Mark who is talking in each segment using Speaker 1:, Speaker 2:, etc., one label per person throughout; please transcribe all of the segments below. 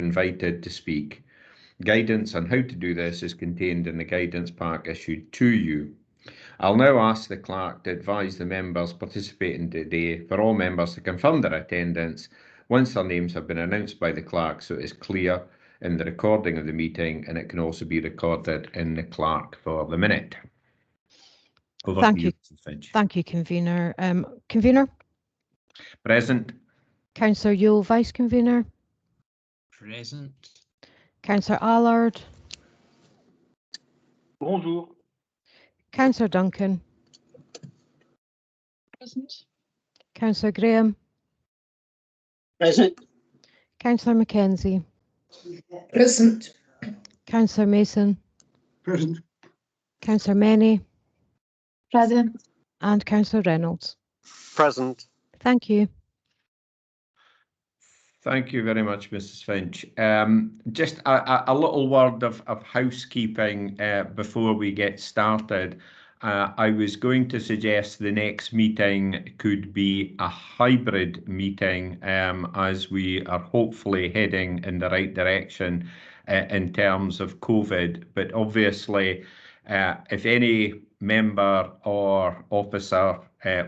Speaker 1: invited to speak. Guidance on how to do this is contained in the guidance pack issued to you. I'll now ask the clerk to advise the members participating today for all members to confirm their attendance once their names have been announced by the clerk, so it is clear in the recording of the meeting, and it can also be recorded in the clerk for the minute. Over
Speaker 2: Thank
Speaker 1: to
Speaker 2: you.
Speaker 1: Mrs. Finch.
Speaker 2: Thank you, Convener. Convener?
Speaker 1: Present.
Speaker 2: Councillor Yule, Vice Convener?
Speaker 3: Present.
Speaker 2: Councillor Allard?
Speaker 4: Bonjour.
Speaker 2: Councillor Duncan?
Speaker 5: Present.
Speaker 2: Councillor Graham?
Speaker 4: Present.
Speaker 2: Councillor Mackenzie?
Speaker 5: Present.
Speaker 2: Councillor Mason?
Speaker 4: Present.
Speaker 2: Councillor Many?
Speaker 5: Present.
Speaker 2: And Councillor Reynolds?
Speaker 6: Present.
Speaker 2: Thank you.
Speaker 1: Thank you very much, Mrs. Finch. Just a little word of housekeeping before we get started. I was going to suggest the next meeting could be a hybrid meeting as we are hopefully heading in the right direction in terms of COVID. But obviously, if any member or officer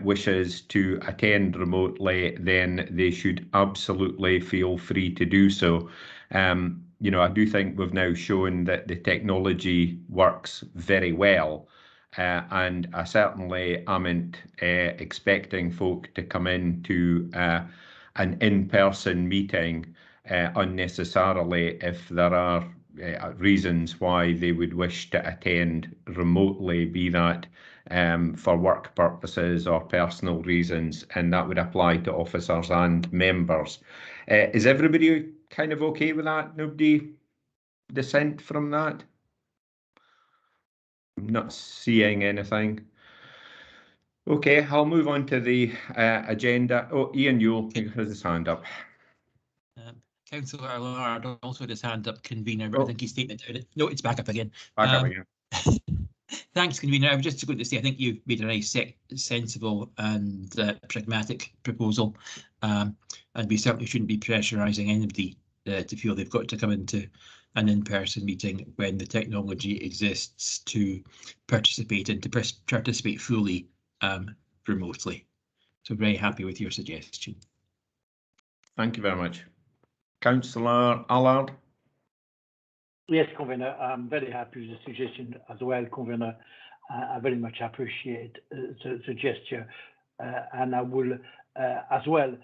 Speaker 1: wishes to attend remotely, then they should absolutely feel free to do so. You know, I do think we've now shown that the technology works very well, and I certainly am expecting folk to come into an in-person meeting unnecessarily if there are reasons why they would wish to attend remotely, be that for work purposes or personal reasons, and that would apply to officers and members. Is everybody kind of okay with that? Nobody dissent from that? I'm not seeing anything. Okay, I'll move on to the agenda. Oh, Ian Yule has his hand up.
Speaker 3: Councillor Allard also had his hand up, Convener, but I think he's taken it down. No, it's back up again.
Speaker 1: Back up again.
Speaker 3: Thanks, Convener. I was just going to say, I think you've made a nice, sensible and pragmatic proposal, and we certainly shouldn't be pressurising anybody to feel they've got to come into an in-person meeting when the technology exists to participate and to participate fully remotely. So very happy with your suggestion.
Speaker 1: Thank you very much. Councillor Allard.
Speaker 4: Yes, Convener, I'm very happy with the suggestion as well, Convener. I very much appreciate the gesture, and I will as well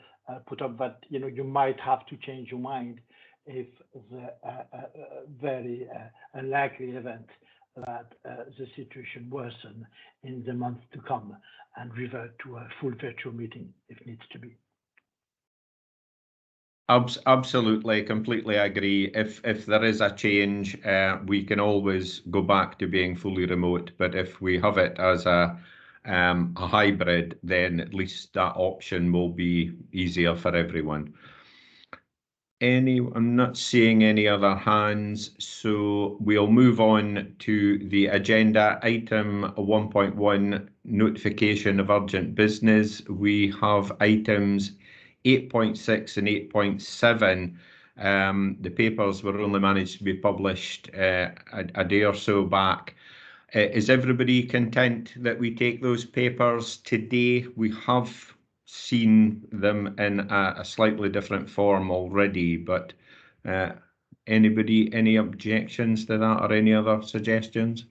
Speaker 4: put up that you might have to change your mind if the very unlikely event that the situation worsen in the months to come and revert to a full virtual meeting if needs to be.
Speaker 1: Absolutely, completely agree. If there is a change, we can always go back to being fully remote. But if we have it as a hybrid, then at least that option will be easier for everyone. I'm not seeing any other hands, so we'll move on to the agenda. Item 1.1, notification of urgent business. We have items 8.6 and 8.7. The papers were only managed to be published a day or so back. Is everybody content that we take those papers today? We have seen them in a slightly different form already, but any objections to that or any other suggestions?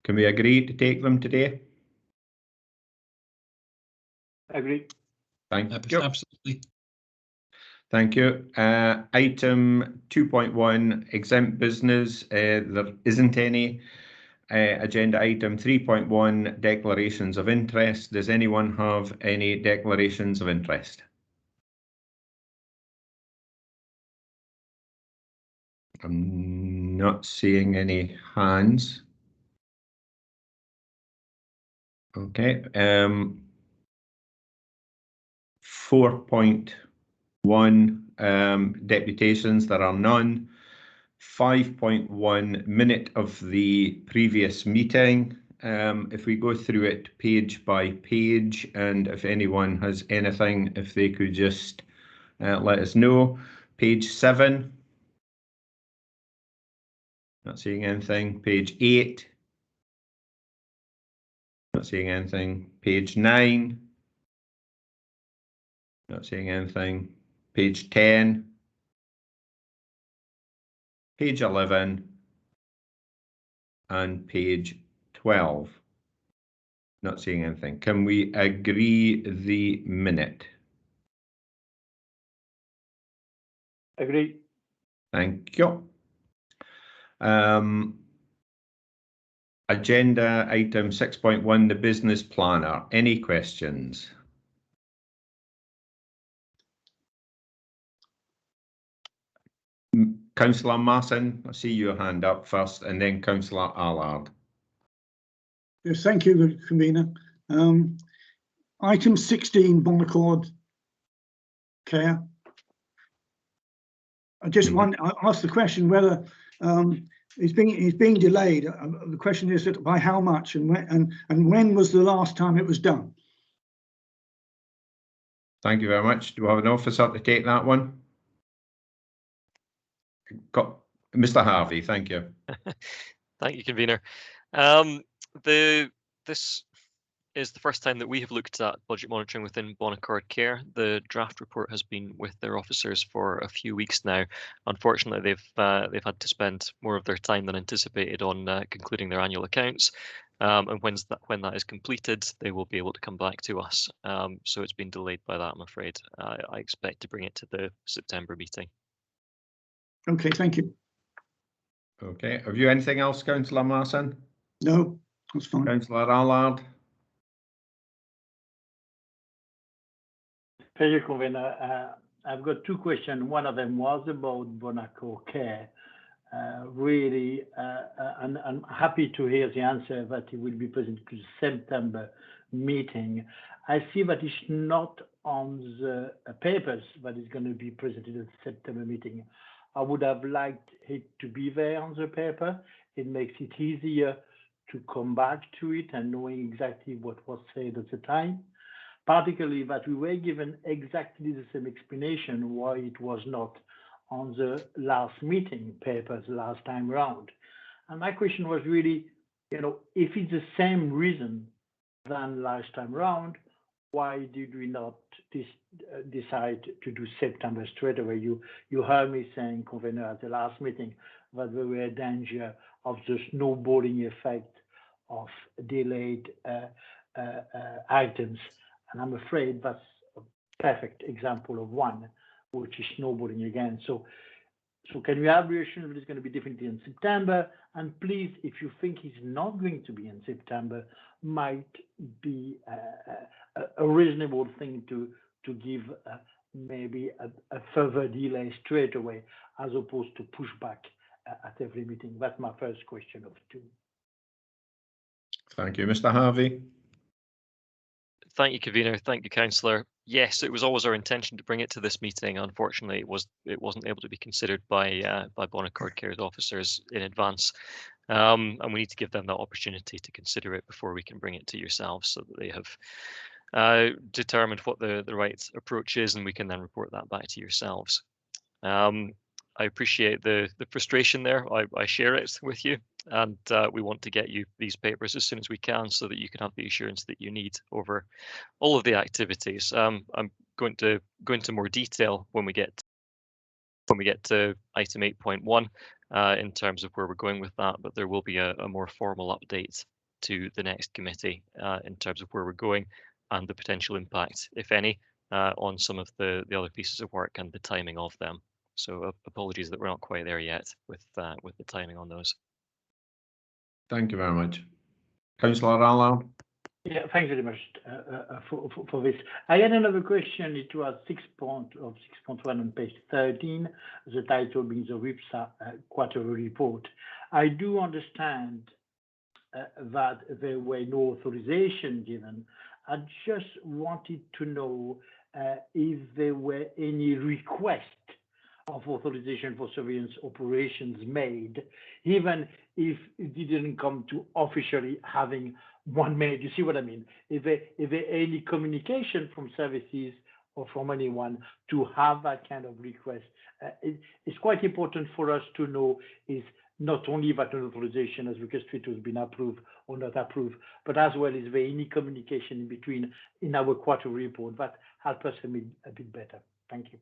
Speaker 1: Can we agree to take them today?
Speaker 4: Agree.
Speaker 1: Thank you.
Speaker 3: Absolutely.
Speaker 1: Thank you. Item 2.1, exempt business. There isn't any. Agenda item 3.1, declarations of interest. Does anyone have any declarations of interest? I'm not seeing any hands. Okay. 4.1, deputations. There are none. 5.1, minute of the previous meeting. If we go through it page by page, and if anyone has anything, if they could just let us know. Page 7. Not seeing anything. Page 8. Not seeing anything. Page 9. Not seeing anything. Page 10. Page 11. And page 12. Not seeing anything. Can we agree the minute?
Speaker 4: Agree.
Speaker 1: Thank you. Agenda item 6.1, the business planner. Any questions? Councillor Martin, I see your hand up first, and then Councillor Allard.
Speaker 6: Yes, thank you, Convener. Item 16, Bon Accord Care. I just want to ask the question whether it's being delayed. The question is that by how much and when was the last time it was done?
Speaker 1: Thank you very much. Do we have an officer to take that one? Got Mr. Harvey, thank you.
Speaker 7: Thank you, Convener. This is the first time that we have looked at budget monitoring within Bon Accord Care. The draft report has been with their officers for a few weeks now. Unfortunately, they've had to spend more of their time than anticipated on concluding their annual accounts. And when that is completed, they will be able to come back to us. So it's been delayed by that, I'm afraid. I expect to bring it to the September meeting.
Speaker 6: Okay, thank you.
Speaker 1: Okay, have you anything else, Councillor Martin?
Speaker 6: No, that's fine.
Speaker 1: Councillor Allard?
Speaker 4: Thank you, Convener. I've got two questions. One of them was about Bon Accord Care. Really, and I'm happy to hear the answer that it will be presented to the September meeting. I see that it's not on the papers that is going to be presented at the September meeting. I would have liked it to be there on the paper. It makes it easier to come back to it and knowing exactly what was said at the time, particularly that we were given exactly the same explanation why it was not on the last meeting papers last time around. And my question was really, if it's the same reason than last time around, why did we not decide to do September straight away? You heard me saying, Convener, at the last meeting that there were danger of the snowballing effect of delayed items. And I'm afraid that's a perfect example of one, which is snowballing again. So can we have reassurance that it's going to be differently in September? And please, if you think it's not going to be in September, might be a reasonable thing to give maybe a further delay straight away, as opposed to push back at every meeting. That's my first question of two.
Speaker 1: Thank you, Mr. Harvey.
Speaker 7: Thank you, Convener. Thank you, Councillor. Yes, it was always our intention to bring it to this meeting. Unfortunately, it wasn't able to be considered by Bon Accord Care's officers in advance, and we need to give them that opportunity to consider it before we can bring it to yourselves, so that they have determined what the right approach is, and we can then report that back to yourselves. I appreciate the frustration there. I share it with you, and we want to get you these papers as soon as we can, so that you can have the assurance that you need over all of the activities. I'm going to go into more detail when we get to item 8.1 in terms of where we're going with that, but there will be a more formal update to the next committee in terms of where we're going and the potential impact, if any, on some of the other pieces of work and the timing of them. So apologies that we're not quite there yet with the timing on those.
Speaker 1: Thank you very much. Councillor Allard?
Speaker 4: Yeah, thanks very much for this. I had another question. It was 6.1 on page 13, the title being the WIPSA quarterly report. I do understand that there were no authorization given. I just wanted to know if there were any requests of authorization for surveillance operations made, even if it didn't come to officially having one made. You see what I mean? If there any communication from services or from anyone to have that kind of request. It's quite important for us to know is not only that an authorization as requested has been approved or not approved, but as well is there any communication in between in our quarterly report that help us a bit better. Thank you.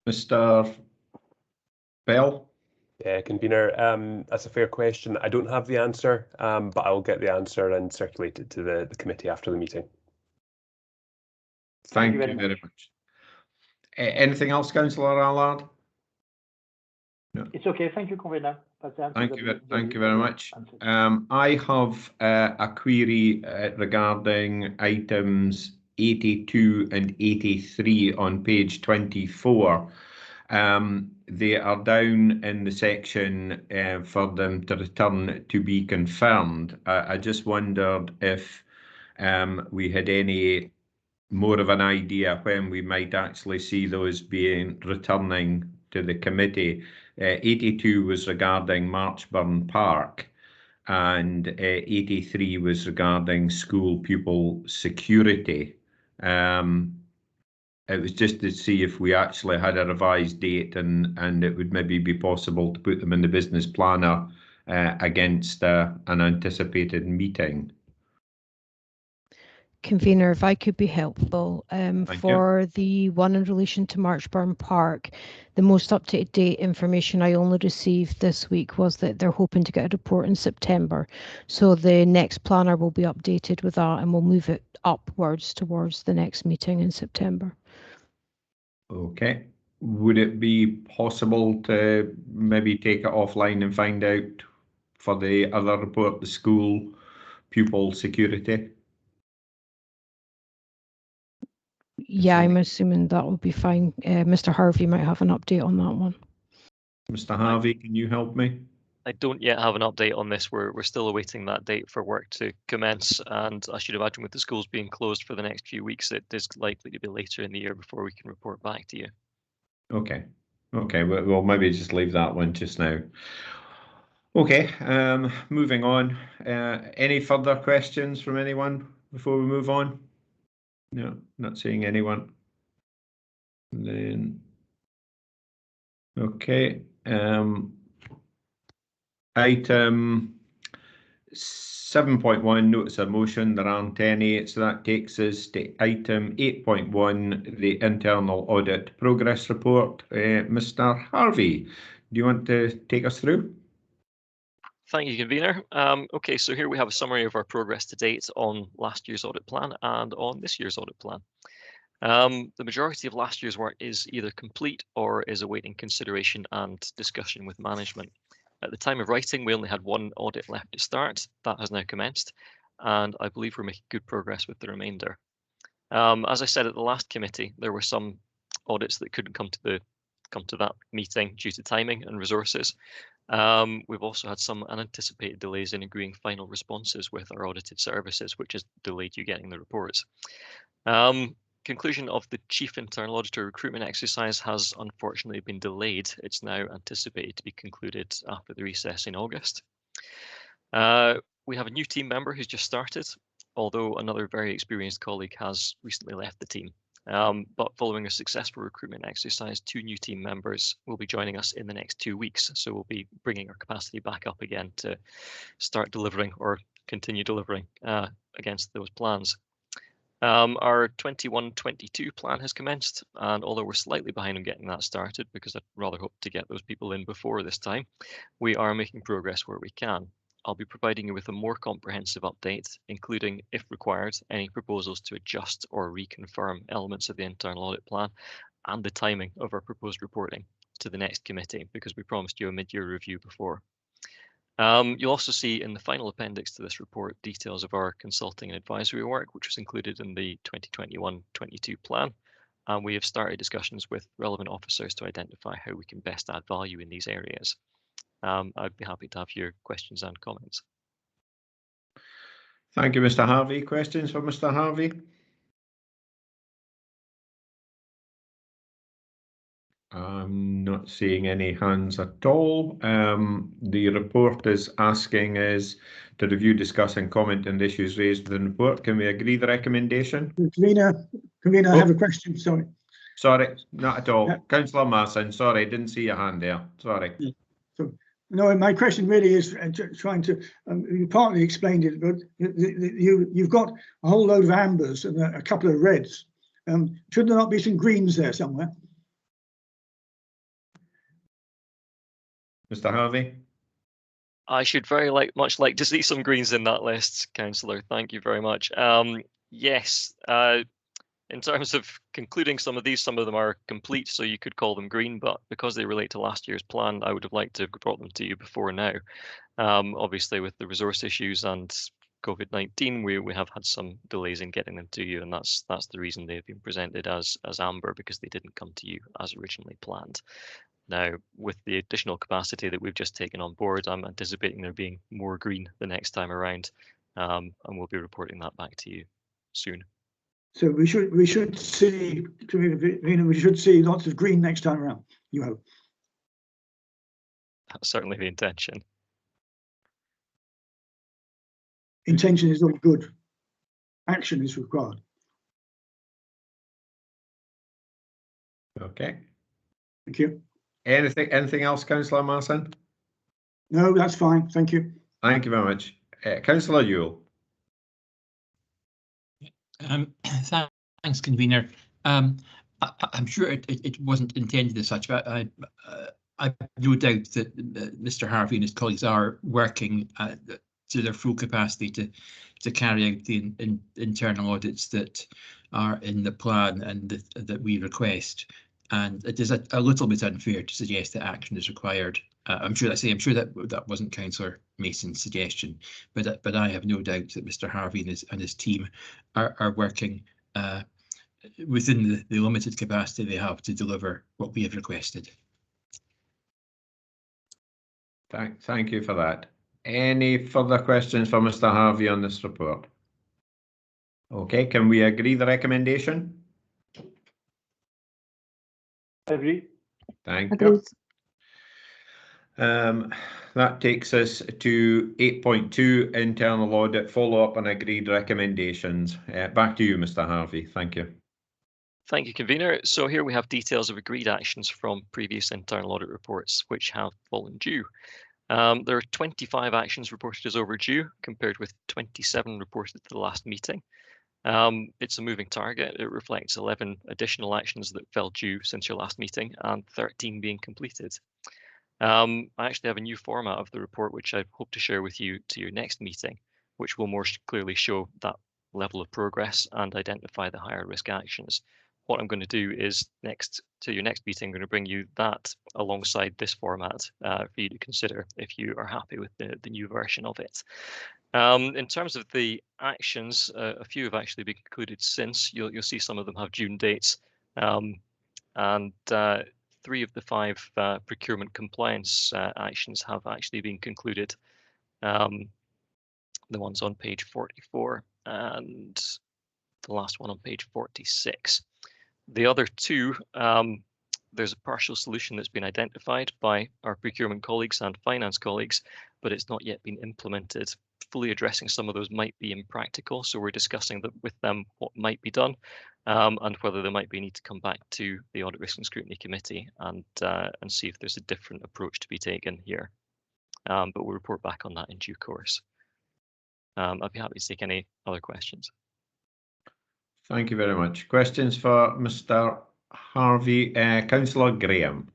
Speaker 1: Mr. Bell?
Speaker 8: Yeah, convener, that's a fair question. I don't have the answer, but I'll get the answer and circulate it to the committee after the meeting.
Speaker 1: Thank you very much. Anything else, Councillor Allard? No.
Speaker 4: It's okay. Thank you, Convener.
Speaker 1: Thank you very much. I have a query regarding items 82 and 83 on page 24. They are down in the section for them to return to be confirmed. I just wondered if we had any more of an idea when we might actually see those being returning to the committee. 82 was regarding Marchburn Park and 83 was regarding school pupil security. It was just to see if we actually had a revised date and it would maybe be possible to put them in the business planner against an anticipated meeting.
Speaker 2: Convener, if I could be helpful, for the one in relation to Marchburn Park, the most up-to-date information I only received this week was that they're hoping to get a report in September. So the next planner will be updated with that and we'll move it upwards towards the next meeting in September.
Speaker 1: Okay. Would it be possible to maybe take it offline and find out for the other report, the school pupil security?
Speaker 2: Yeah, I'm assuming that will be fine. Mr. Harvey might have an update on that one.
Speaker 1: Mr. Harvey, can you help me?
Speaker 7: I don't yet have an update on this. We're still awaiting that date for work to commence, and I should imagine with the schools being closed for the next few weeks, it is likely to be later in the year before we can report back to you.
Speaker 1: Okay. Okay, we'll maybe just leave that one just now. Okay, moving on. Any further questions from anyone before we move on? No, not seeing anyone. Then, okay. Item 7.1, notice of motion. There aren't any, so that takes us to item 8.1, the internal audit progress report. Mr. Harvey, do you want to take us through?
Speaker 7: Thank you, convener. Okay, so here we have a summary of our progress to date on last year's audit plan and on this year's audit plan. The majority of last year's work is either complete or is awaiting consideration and discussion with management. At the time of writing, we only had one audit left to start. That has now commenced, and I believe we're making good progress with the remainder. As I said at the last committee, there were some audits that couldn't come to that meeting due to timing and resources. We've also had some unanticipated delays in agreeing final responses with our audited services, which has delayed you getting the reports. Conclusion of the Chief Internal Auditor recruitment exercise has unfortunately been delayed. It's now anticipated to be concluded after the recess in August. We have a new team member who's just started, although another very experienced colleague has recently left the team. But following a successful recruitment exercise, 2 new team members will be joining us in the next 2 weeks. So we'll be bringing our capacity back up again to start delivering or continue delivering against those plans. Our 21-22 plan has commenced, and although we're slightly behind on getting that started because I'd rather hope to get those people in before this time, we are making progress where we can. I'll be providing you with a more comprehensive update, including, if required, any proposals to adjust or reconfirm elements of the internal audit plan and the timing of our proposed reporting to the next committee, because we promised you a mid-year review before. You'll also see in the final appendix to this report details of our consulting and advisory work, which was included in the 2021-22 plan. And we have started discussions with relevant officers to identify how we can best add value in these areas. I'd be happy to have your questions and comments.
Speaker 1: Thank you, Mr. Harvey. Questions for Mr. Harvey? I'm not seeing any hands at all. The report is asking us to review, discuss and comment on the issues raised in the report. Can we agree the recommendation?
Speaker 6: Convener, I have a question, sorry.
Speaker 1: Sorry, not at all.
Speaker 6: Yeah.
Speaker 1: Councillor Marson, sorry, didn't see your hand there. Sorry.
Speaker 6: So, no, my question really is trying to, you partly explained it, but you've got a whole load of ambers and a couple of reds. Should there not be some greens there somewhere?
Speaker 1: Mr. Harvey?
Speaker 7: I should very much like to see some greens in that list, Councillor. Thank you very much. Yes, in terms of concluding some of them are complete, so you could call them green, but because they relate to last year's plan, I would have liked to have brought them to you before now. Obviously, with the resource issues and COVID-19, we have had some delays in getting them to you, and that's the reason they've been presented as amber, because they didn't come to you as originally planned. Now, with the additional capacity that we've just taken on board, I'm anticipating there being more green the next time around, and we'll be reporting that back to you soon.
Speaker 6: So we should see lots of green next time around, you hope.
Speaker 7: That's certainly the intention.
Speaker 6: Intention is all good. Action is required.
Speaker 1: Okay.
Speaker 6: Thank you.
Speaker 1: Anything else, Councillor Marson?
Speaker 6: No, that's fine. Thank you.
Speaker 1: Thank you very much. Councillor Ewell.
Speaker 3: Thanks, convener. I'm sure it wasn't intended as such, but I have no doubt that Mr. Harvey and his colleagues are working to their full capacity to carry out the internal audits that are in the plan and that we request. And it is a little bit unfair to suggest that action is required. I'm sure that wasn't Councillor Mason's suggestion, but I have no doubt that Mr. Harvey and his team are working within the limited capacity they have to deliver what we have requested.
Speaker 1: Thank you for that. Any further questions for Mr. Harvey on this report? Okay, can we agree the recommendation?
Speaker 4: Agree.
Speaker 1: Thank you. That takes us to 8.2, internal audit, follow-up and agreed recommendations. Back to you, Mr. Harvey. Thank you.
Speaker 7: Thank you, convener. So here we have details of agreed actions from previous internal audit reports, which have fallen due. There are 25 actions reported as overdue, compared with 27 reported at the last meeting. It's a moving target. It reflects 11 additional actions that fell due since your last meeting and 13 being completed. I actually have a new format of the report, which I hope to share with you to your next meeting, which will more clearly show that level of progress and identify the higher risk actions. What I'm going to do is to your next meeting, I'm going to bring you that alongside this format for you to consider if you are happy with the new version of it. In terms of the actions, a few have actually been concluded since. You'll see some of them have June dates, and 3 of the 5 procurement compliance actions have actually been concluded. The one's on page 44 and the last one on page 46. The other 2, there's a partial solution that's been identified by our procurement colleagues and finance colleagues, but it's not yet been implemented. Fully addressing some of those might be impractical, so we're discussing with them what might be done and whether there might be a need to come back to the Audit Risk and Scrutiny Committee and see if there's a different approach to be taken here. But we'll report back on that in due course. I'd be happy to take any other questions.
Speaker 1: Thank you very much. Questions for Mr. Harvey? Councillor Graham.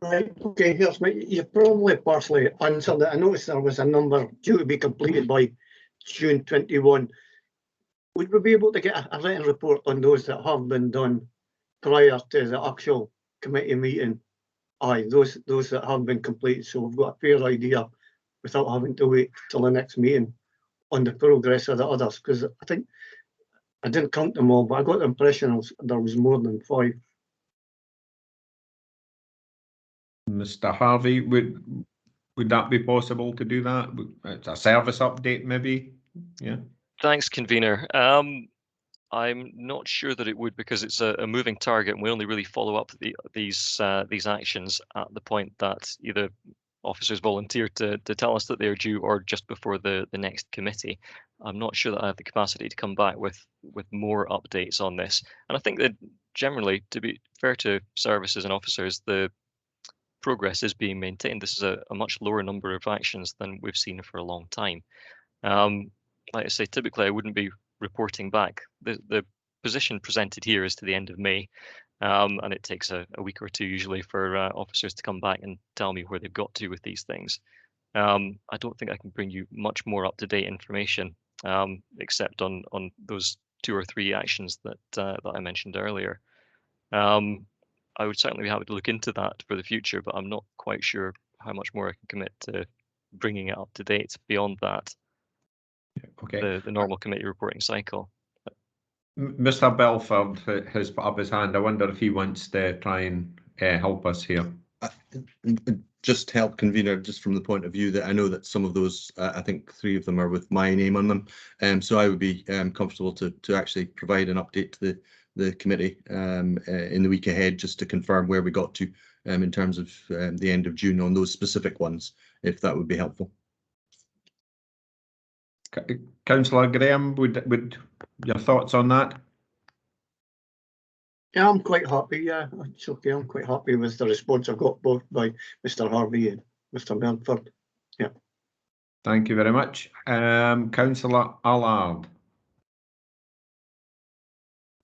Speaker 9: Right, okay, here's you probably partially answered it. I noticed there was a number due to be completed by June 21. Would we be able to get a written report on those that have been done prior to the actual committee meeting? Aye, those that have been completed, so we've got a fair idea without having to wait till the next meeting on the progress of the others, because I think I didn't count them all, but I got the impression there was more than 5.
Speaker 1: Mr. Harvey, would that be possible to do that? It's a service update, maybe? Yeah.
Speaker 7: Thanks, convener. I'm not sure that it would, because it's a moving target, and we only really follow up these actions at the point that either officers volunteer to tell us that they're due, or just before the next committee. I'm not sure that I have the capacity to come back with more updates on this. And I think that generally, to be fair to services and officers, the progress is being maintained. This is a much lower number of actions than we've seen for a long time. Like I say, typically I wouldn't be reporting back. The position presented here is to the end of May, and it takes a week or two usually for officers to come back and tell me where they've got to with these things. I don't think I can bring you much more up-to-date information, except on those 2 or 3 actions that I mentioned earlier. I would certainly be happy to look into that for the future, but I'm not quite sure how much more I can commit to bringing it up to date beyond that.
Speaker 1: Okay.
Speaker 7: The normal committee reporting cycle.
Speaker 1: Mr. Belford has put up his hand. I wonder if he wants to try and help us here.
Speaker 10: Just help, convener, just from the point of view that I know that some of those, I think 3 of them are with my name on them. So I would be comfortable to actually provide an update to the committee in the week ahead, just to confirm where we got to in terms of the end of June on those specific ones, if that would be helpful.
Speaker 1: Councillor Graham, would your thoughts on that?
Speaker 9: Yeah, I'm quite happy. Yeah, it's okay. I'm quite happy with the response I've got both by Mr. Harvey and Mr. Belford. Yeah.
Speaker 1: Thank you very much. Councillor Allard.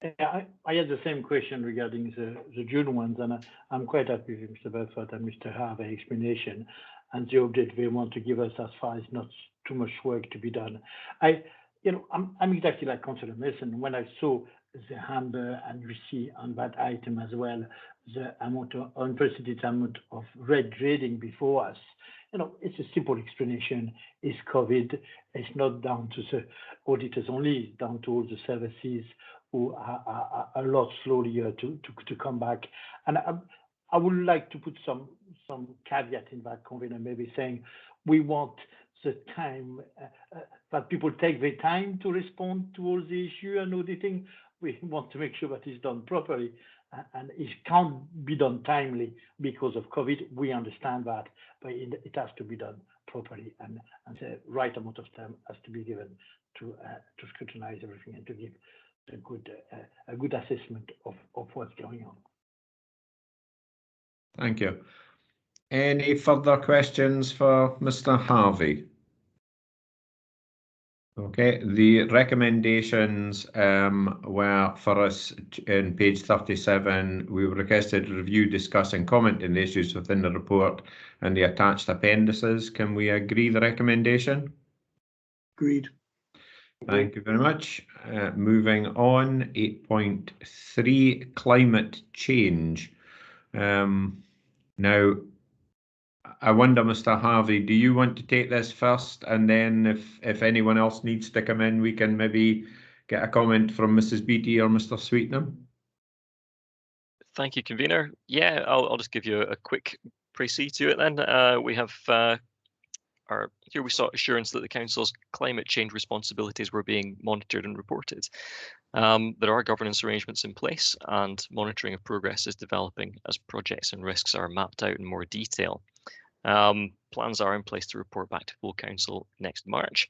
Speaker 4: Yeah, I had the same question regarding the June ones, and I'm quite happy with Mr. Belford and Mr. Harvey explanation and the update they want to give us as far as not too much work to be done. I'm exactly like Councillor Mason. When I saw the Amber and you see on that item as well, the amount of unprecedented amount of red grading before us, it's a simple explanation. It's COVID. It's not down to the auditors only, it's down to all the services who are a lot slowly to come back. And I would like to put some caveat in that, convener, maybe saying we want the time that people take their time to respond to all the issue and auditing. We want to make sure that it's done properly, and it can't be done timely because of COVID. We understand that, but it has to be done properly, and the right amount of time has to be given to scrutinize everything and to give a good assessment of what's going on.
Speaker 1: Thank you. Any further questions for Mr. Harvey? Okay, the recommendations were for us in page 37. We requested review, discuss and comment on the issues within the report and the attached appendices. Can we agree the recommendation?
Speaker 6: Agreed.
Speaker 1: Thank you very much. Moving on, 8.3, climate change. Now, I wonder, Mr. Harvey, do you want to take this first, and then if anyone else needs to come in, we can maybe get a comment from Mrs. Beattie or Mr. Sweetnam?
Speaker 7: Thank you, convener. Yeah, I'll just give you a quick précis to it then. We have here we sought assurance that the Council's climate change responsibilities were being monitored and reported. There are governance arrangements in place, and monitoring of progress is developing as projects and risks are mapped out in more detail. Plans are in place to report back to full Council next March.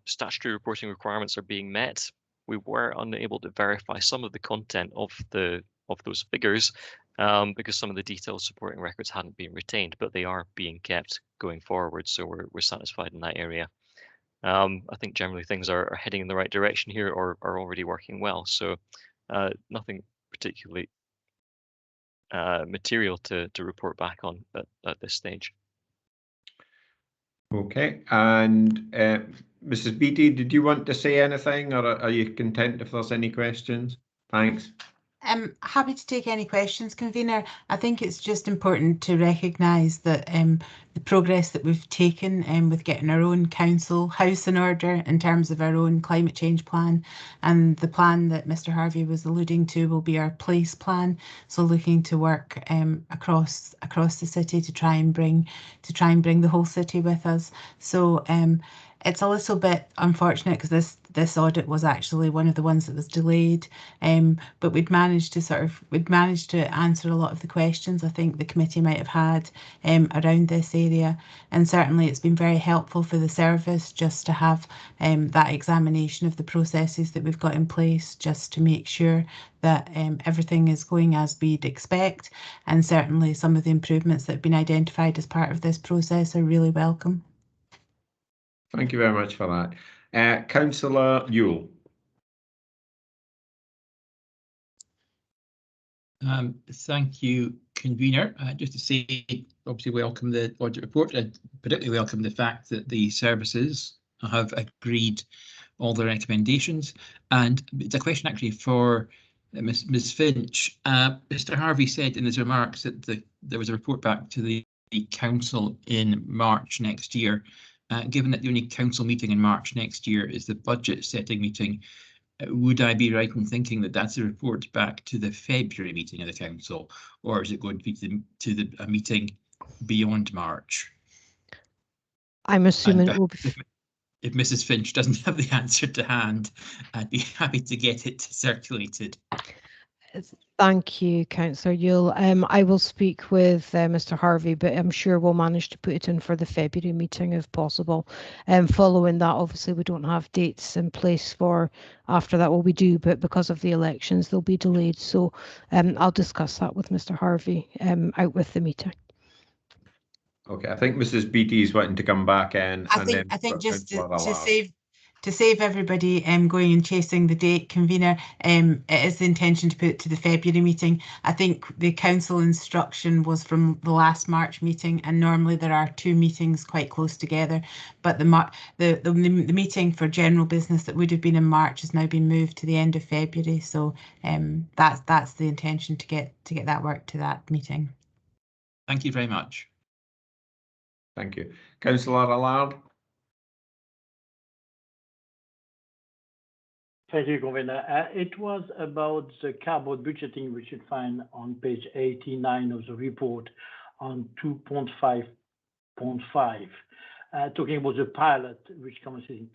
Speaker 7: Statutory reporting requirements are being met. We were unable to verify some of the content of those figures because some of the detailed supporting records hadn't been retained, but they are being kept going forward, so we're satisfied in that area. I think generally things are heading in the right direction here, or are already working well, so nothing particularly material to report back on at this stage.
Speaker 1: Okay, and Mrs. Beattie, did you want to say anything, or are you content if there's any questions? Thanks.
Speaker 11: I'm happy to take any questions, convener. I think it's just important to recognise that the progress that we've taken with getting our own council house in order in terms of our own climate change plan, and the plan that Mr. Harvey was alluding to will be our place plan. So looking to work across the city to try and bring the whole city with us. So It's a little bit unfortunate because this audit was actually one of the ones that was delayed, but we'd managed to answer a lot of the questions I think the committee might have had around this area, and certainly it's been very helpful for the service just to have that examination of the processes that we've got in place, just to make sure that everything is going as we'd expect, and certainly some of the improvements that have been identified as part of this process are really welcome.
Speaker 1: Thank you very much for that. Councillor Ewell.
Speaker 3: Thank you, convener. Just to say, obviously welcome the audit report, and particularly welcome the fact that the services have agreed all the recommendations. And it's a question actually for Ms. Finch. Mr. Harvey said in his remarks that there was a report back to the council in March next year. Given that the only council meeting in March next year is the budget setting meeting, would I be right in thinking that that's a report back to the February meeting of the council, or is it going to be a meeting beyond March?
Speaker 2: I'm assuming it will be.
Speaker 3: If Mrs. Finch doesn't have the answer to hand, I'd be happy to get it circulated.
Speaker 2: Thank you, Councillor Ewell. I will speak with Mr. Harvey, but I'm sure we'll manage to put it in for the February meeting if possible. Following that, obviously, we don't have dates in place for after that. Well, we do, but because of the elections, they'll be delayed. So I'll discuss that with Mr. Harvey out with the meeting.
Speaker 1: Okay, I think Mrs. Beattie is wanting to come back in.
Speaker 11: I think just to save everybody going and chasing the date, convener, it is the intention to put it to the February meeting. I think the council instruction was from the last March meeting, and normally there are two meetings quite close together. But the meeting for general business that would have been in March has now been moved to the end of February. So that's the intention, to get that work to that meeting.
Speaker 3: Thank you very much.
Speaker 1: Thank you. Councillor Allard.
Speaker 4: Thank you, Convener. It was about the carbon budgeting, which you find on page 89 of the report on 2.5.5, talking about the pilot, which comes in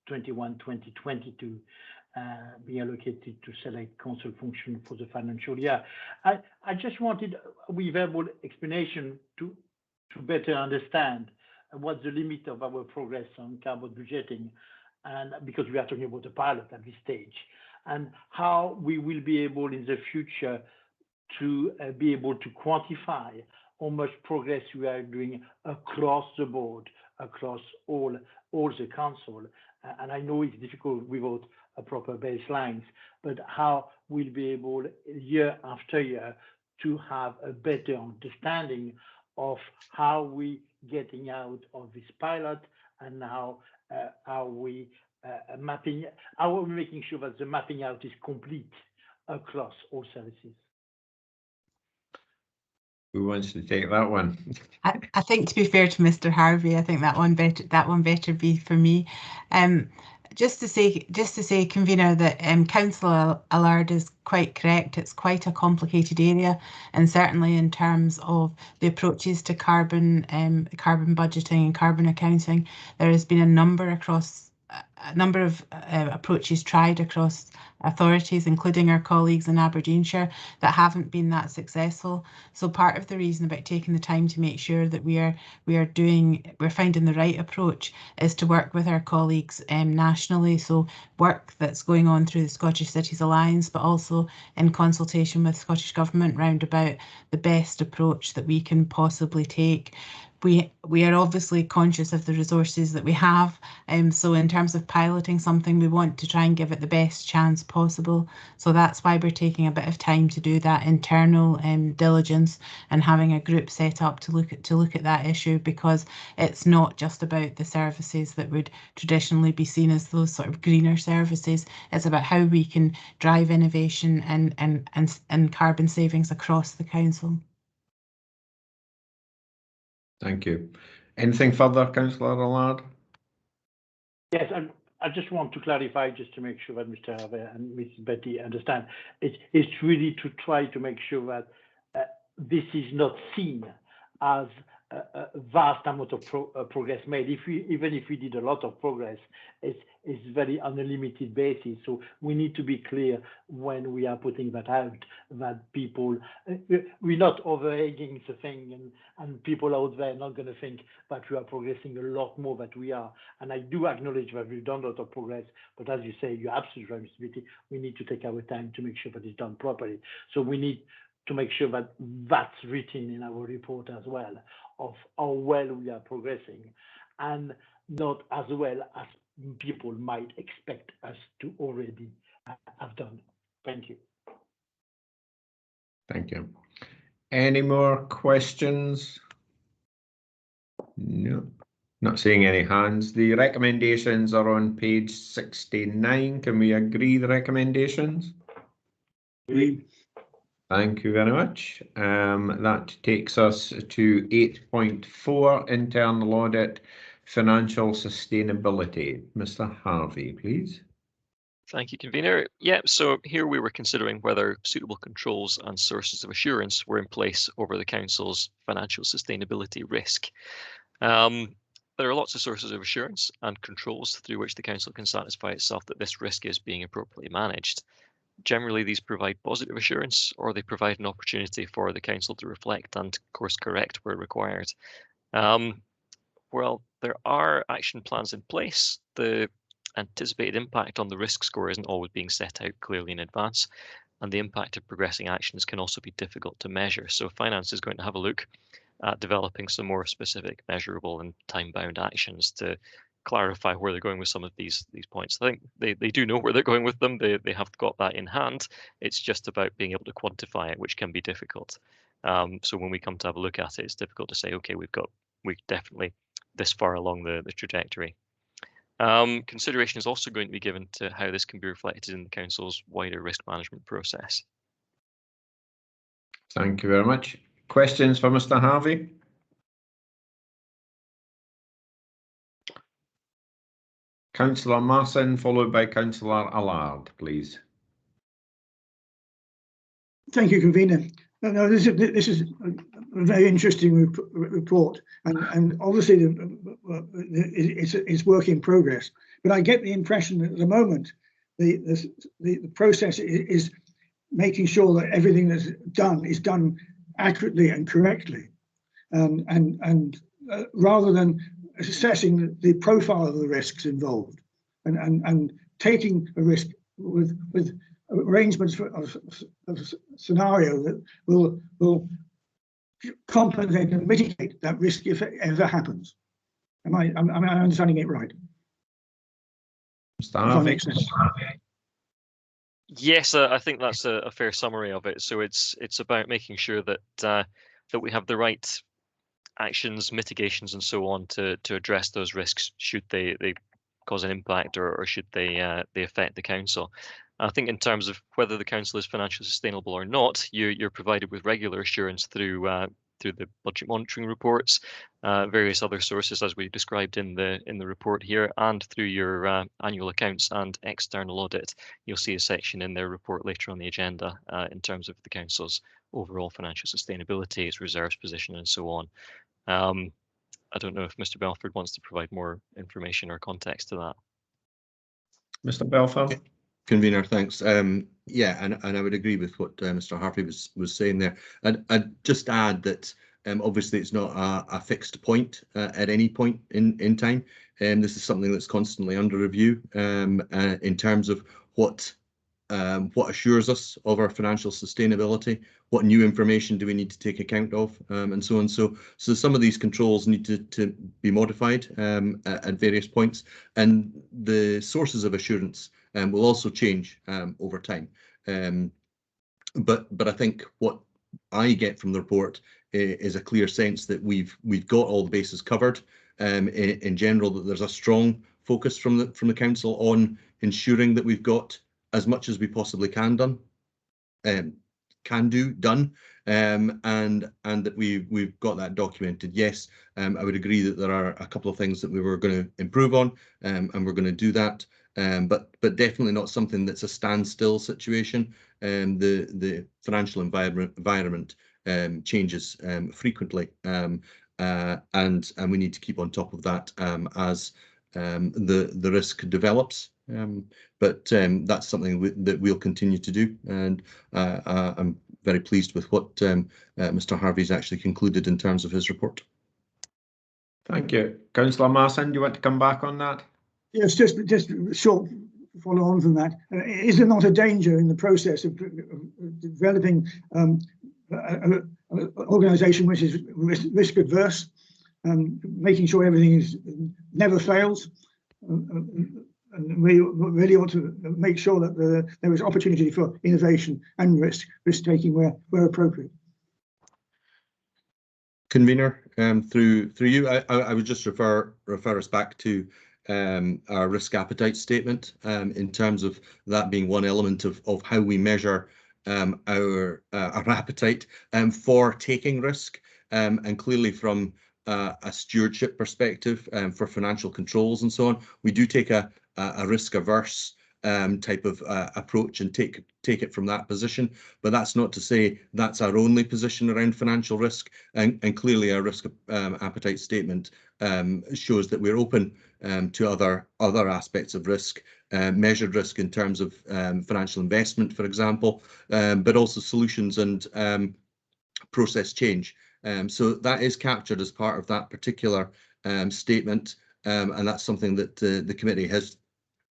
Speaker 4: 2021-2022, being allocated to select council function for the financial year. I just wanted a verbal explanation to better understand what's the limit of our progress on carbon budgeting, and because we are talking about a pilot at this stage, and how we will be able in the future to be able to quantify how much progress we are doing across the board, across all the council. And I know it's difficult without a proper baselines, but how we'll be able year after year to have a better understanding of how we getting out of this pilot, and how we making sure that the mapping out is complete across all services.
Speaker 1: Who wants to take that one?
Speaker 11: I think, to be fair to Mr. Harvey, I think that one better be for me. Just to say, convener, that Councillor Allard is quite correct. It's quite a complicated area, and certainly in terms of the approaches to carbon budgeting and carbon accounting, there has been a number of approaches tried across authorities, including our colleagues in Aberdeenshire, that haven't been that successful. So part of the reason about taking the time to make sure that we're finding the right approach is to work with our colleagues nationally. So work that's going on through the Scottish Cities Alliance, but also in consultation with Scottish Government round about the best approach that we can possibly take. We are obviously conscious of the resources that we have, so in terms of piloting something, we want to try and give it the best chance possible. So that's why we're taking a bit of time to do that internal diligence and having a group set up to look at that issue, because it's not just about the services that would traditionally be seen as those sort of greener services. It's about how we can drive innovation and carbon savings across the council.
Speaker 1: Thank you. Anything further, Councillor Allard?
Speaker 4: Yes, I just want to clarify, just to make sure that Mr. Harvey and Ms. Betty understand. It's really to try to make sure that this is not seen as vast amount of progress made. Even if we did a lot of progress, it's very on a limited basis. So we need to be clear when we are putting that out, that people, we're not over-egging the thing, and people out there are not going to think that we are progressing a lot more than we are. And I do acknowledge that we've done a lot of progress, but as you say, you're absolutely right, we need to take our time to make sure that it's done properly. So we need to make sure that that's written in our report as well, of how well we are progressing, and not as well as people might expect us to already have done. Thank you.
Speaker 1: Thank you. Any more questions? No, not seeing any hands. The recommendations are on page 69. Can we agree the recommendations?
Speaker 6: Agree.
Speaker 1: Thank you very much. That takes us to 8.4, internal audit, financial sustainability. Mr. Harvey, please.
Speaker 7: Thank you, convener. Yeah, so here we were considering whether suitable controls and sources of assurance were in place over the council's financial sustainability risk. There are lots of sources of assurance and controls through which the council can satisfy itself that this risk is being appropriately managed. Generally, these provide positive assurance, or they provide an opportunity for the council to reflect and course correct where required. Well, there are action plans in place. The anticipated impact on the risk score isn't always being set out clearly in advance, and the impact of progressing actions can also be difficult to measure. So Finance is going to have a look at developing some more specific, measurable and time-bound actions to clarify where they're going with some of these points. I think they do know where they're going with them. They have got that in hand. It's just about being able to quantify it, which can be difficult. So when we come to have a look at it, it's difficult to say, okay, we're definitely this far along the trajectory. Consideration is also going to be given to how this can be reflected in the council's wider risk management process.
Speaker 1: Thank you very much. Questions for Mr. Harvey? Councillor Marson, followed by Councillor Allard, please.
Speaker 6: Thank you, convener. No, this is a very interesting report, and obviously it's work in progress. But I get the impression that at the moment the process is making sure that everything that's done is done accurately and correctly, and rather than assessing the profile of the risks involved, and taking a risk with arrangements of scenario that will compensate and mitigate that risk if it ever happens. Am I understanding it right?
Speaker 7: Yes, I think that's a fair summary of it. So it's about making sure that that we have the right actions, mitigations, and so on to address those risks should they cause an impact or should they affect the council. I think in terms of whether the council is financially sustainable or not, you're provided with regular assurance through the budget monitoring reports, various other sources as we described in the report here, and through your annual accounts and external audit. You'll see a section in their report later on the agenda in terms of the council's overall financial sustainability, its reserves position, and so on. I don't know if Mr. Belford wants to provide more information or context to that.
Speaker 1: Mr. Belford.
Speaker 10: Convener, thanks. Yeah, and I would agree with what Mr. Harvey was saying there. I'd just add that obviously it's not a fixed point at any point in time. This is something that's constantly under review in terms of what assures us of our financial sustainability, what new information do we need to take account of, and so on. So some of these controls need to be modified at various points, and the sources of assurance will also change over time. But I think what I get from the report is a clear sense that we've got all the bases covered. In general, that there's a strong focus from the council on ensuring that we've got as much as we possibly can done, and that we've got that documented. Yes, I would agree that there are a couple of things that we were going to improve on, and we're going to do that. But definitely not something that's a standstill situation. The financial environment changes frequently, and we need to keep on top of that as the risk develops. But that's something that we'll continue to do, and I'm very pleased with what Mr. Harvey's actually concluded in terms of his report.
Speaker 1: Thank you. Councillor Marson, do you want to come back on that?
Speaker 6: Yes, just short follow on from that. Is there not a danger in the process of developing an organisation which is risk adverse, making sure everything never fails? And we really want to make sure that there is opportunity for innovation and risk taking where appropriate.
Speaker 10: Convener, through you, I would just refer us back to our risk appetite statement, in terms of that being one element of how we measure our appetite for taking risk, and clearly from a stewardship perspective, for financial controls and so on, we do take a risk averse type of approach and take it from that position. But that's not to say that's our only position around financial risk, and clearly our risk appetite statement shows that we're open to other aspects of risk, measured risk in terms of financial investment, for example, but also solutions and process change. So that is captured as part of that particular statement, and that's something that the committee has,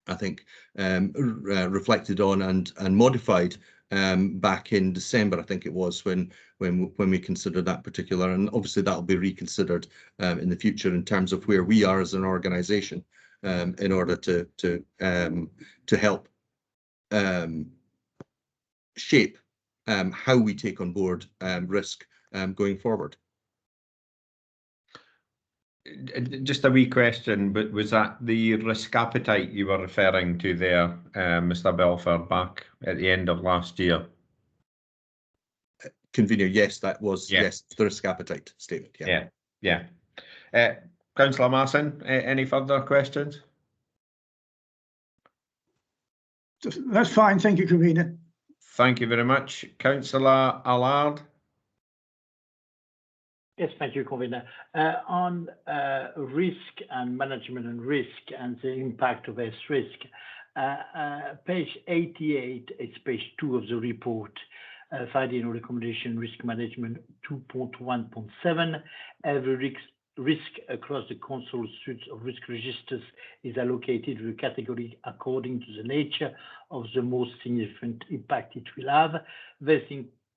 Speaker 10: I think, reflected on and modified back in December, I think it was, when we considered that particular, and obviously that will be reconsidered in the future in terms of where we are as an organisation, in order to help shape how we take on board risk going forward.
Speaker 1: Just a wee question, but was that the risk appetite you were referring to there, Mr. Belford, back at the end of last year?
Speaker 10: Convener, yes, that was, yes, the risk appetite statement.
Speaker 1: Yeah. Councillor Marson, any further questions?
Speaker 6: That's fine, thank you, Convener.
Speaker 1: Thank you very much. Councillor Allard.
Speaker 4: Yes, thank you, Convener. On risk and management and risk and the impact of S risk, page 88, it's page 2 of the report, finding recommendation risk management 2.1.7. Every risk across the council suite of risk registers is allocated to a category according to the nature of the most significant impact it will have. This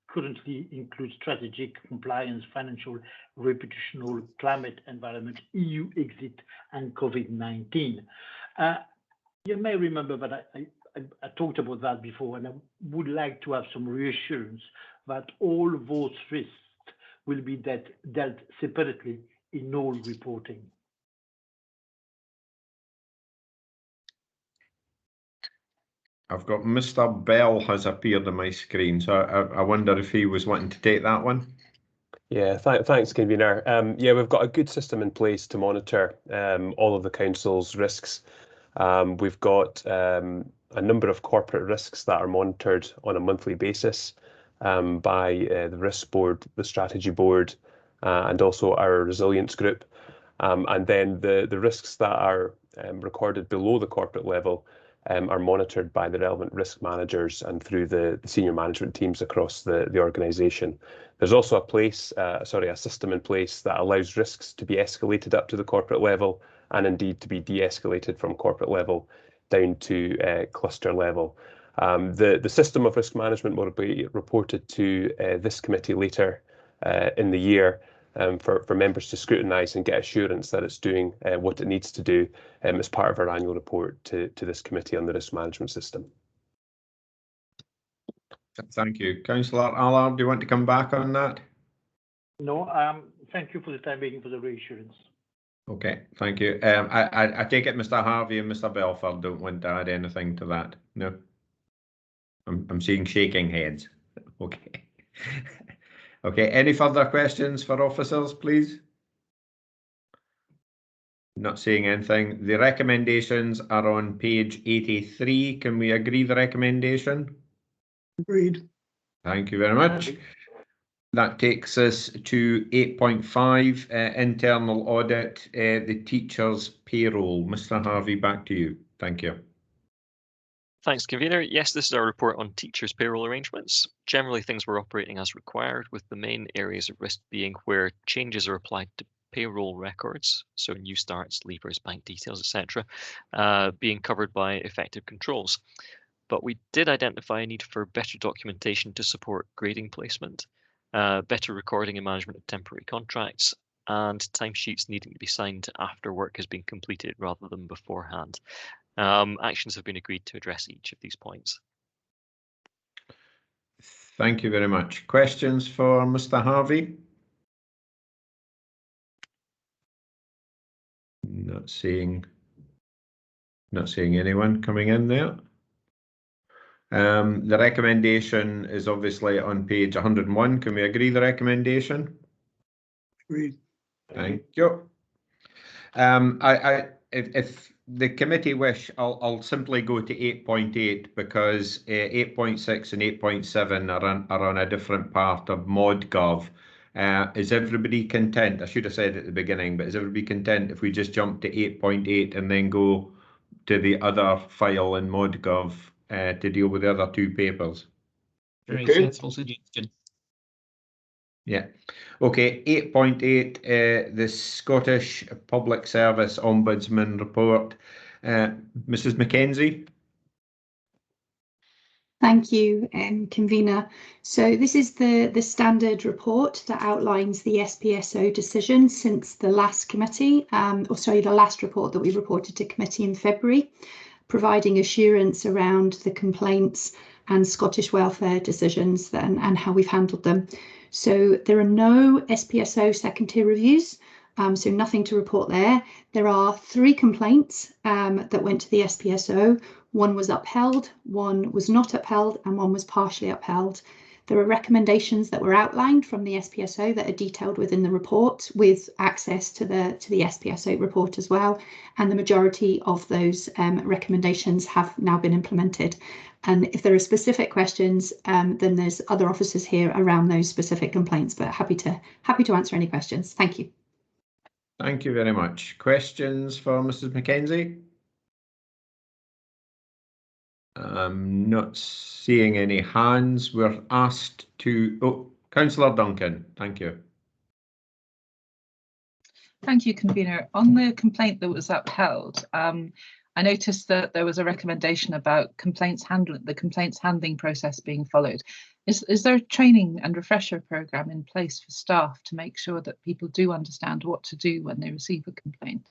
Speaker 4: currently includes strategic, compliance, financial, reputational, climate, environment, EU exit, and COVID-19. You may remember that I talked about that before, and I would like to have some reassurance that all those risks will be dealt separately in all reporting.
Speaker 1: I've got Mr. Bell has appeared on my screen, so I wonder if he was wanting to take that one.
Speaker 8: Yeah, thanks, Convener. Yeah, we've got a good system in place to monitor all of the council's risks. We've got a number of corporate risks that are monitored on a monthly basis by the risk board, the strategy board, and also our resilience group. And then the risks that are recorded below the corporate level are monitored by the relevant risk managers and through the senior management teams across the organisation. There's also a system in place that allows risks to be escalated up to the corporate level, and indeed to be de-escalated from corporate level down to cluster level. The system of risk management will be reported to this committee later in the year, for members to scrutinise and get assurance that it's doing what it needs to do as part of our annual report to this committee on the risk management system.
Speaker 1: Thank you. Councillor Allard, do you want to come back on that?
Speaker 4: No, thank you for the time being for the reassurance.
Speaker 1: Okay, thank you. I take it Mr. Harvey and Mr. Belford don't want to add anything to that. No? I'm seeing shaking heads. Okay. Okay, any further questions for officers, please? Not seeing anything. The recommendations are on page 83. Can we agree the recommendation?
Speaker 6: Agreed.
Speaker 1: Thank you very much. That takes us to 8.5, internal audit, the teachers' payroll. Mr. Harvey, back to you. Thank you.
Speaker 7: Thanks, convener. Yes, this is our report on teachers' payroll arrangements. Generally, things were operating as required, with the main areas of risk being where changes are applied to payroll records, so new starts, leavers, bank details, etc., being covered by effective controls. But we did identify a need for better documentation to support grading placement, better recording and management of temporary contracts, and timesheets needing to be signed after work has been completed rather than beforehand. Actions have been agreed to address each of these points.
Speaker 1: Thank you very much. Questions for Mr. Harvey? Not seeing anyone coming in there. The recommendation is obviously on page 101. Can we agree the recommendation?
Speaker 6: Agreed.
Speaker 1: Thank you. If the committee wish, I'll simply go to 8.8 because 8.6 and 8.7 are on a different part of ModGov. Is everybody content? I should have said at the beginning, but is everybody content if we just jump to 8.8 and then go to the other file in ModGov to deal with the other two papers?
Speaker 3: Very
Speaker 9: Okay.
Speaker 3: sensible suggestion.
Speaker 1: Yeah. Okay, 8.8, the Scottish Public Service Ombudsman Report. Mrs. Mackenzie?
Speaker 5: Thank you, convener. So this is the standard report that outlines the SPSO decision since the last committee, the last report that we reported to committee in February, providing assurance around the complaints and Scottish welfare decisions and how we've handled them. So there are no SPSO second-tier reviews, so nothing to report there. There are 3 complaints that went to the SPSO. One was upheld, one was not upheld, and one was partially upheld. There are recommendations that were outlined from the SPSO that are detailed within the report with access to the SPSO report as well. And the majority of those recommendations have now been implemented. And if there are specific questions, then there's other officers here around those specific complaints, but happy to answer any questions. Thank you.
Speaker 1: Thank you very much. Questions for Mrs. Mackenzie? I'm not seeing any hands. We're asked to... Oh, Councillor Duncan, thank you.
Speaker 12: Thank you, convener. On the complaint that was upheld, I noticed that there was a recommendation about the complaints handling process being followed. Is there a training and refresher programme in place for staff to make sure that people do understand what to do when they receive a complaint?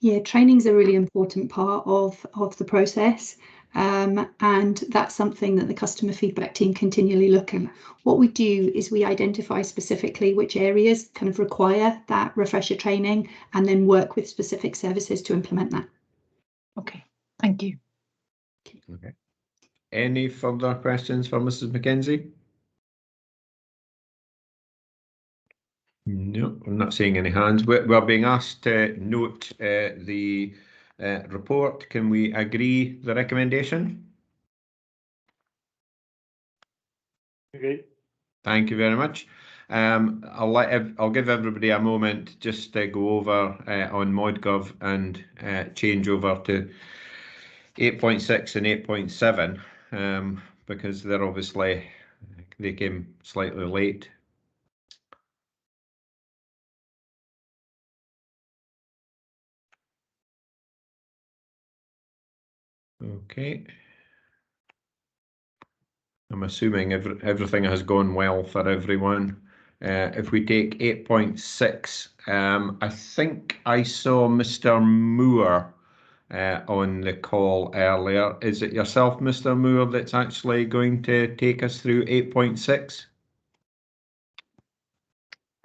Speaker 5: Yeah, training is a really important part of the process, and that's something that the customer feedback team continually look at. What we do is we identify specifically which areas kind of require that refresher training and then work with specific services to implement that.
Speaker 12: Okay, thank you.
Speaker 1: Okay. Any further questions for Mrs. Mackenzie? No, I'm not seeing any hands. We're being asked to note the report. Can we agree the recommendation?
Speaker 4: Okay.
Speaker 1: Thank you very much. I'll give everybody a moment just to go over on ModGov and change over to 8.6 and 8.7 because they're obviously, they came slightly late. Okay. I'm assuming everything has gone well for everyone. If we take 8.6, I think I saw Mr. Moore on the call earlier. Is it yourself, Mr. Moore, that's actually going to take us through 8.6?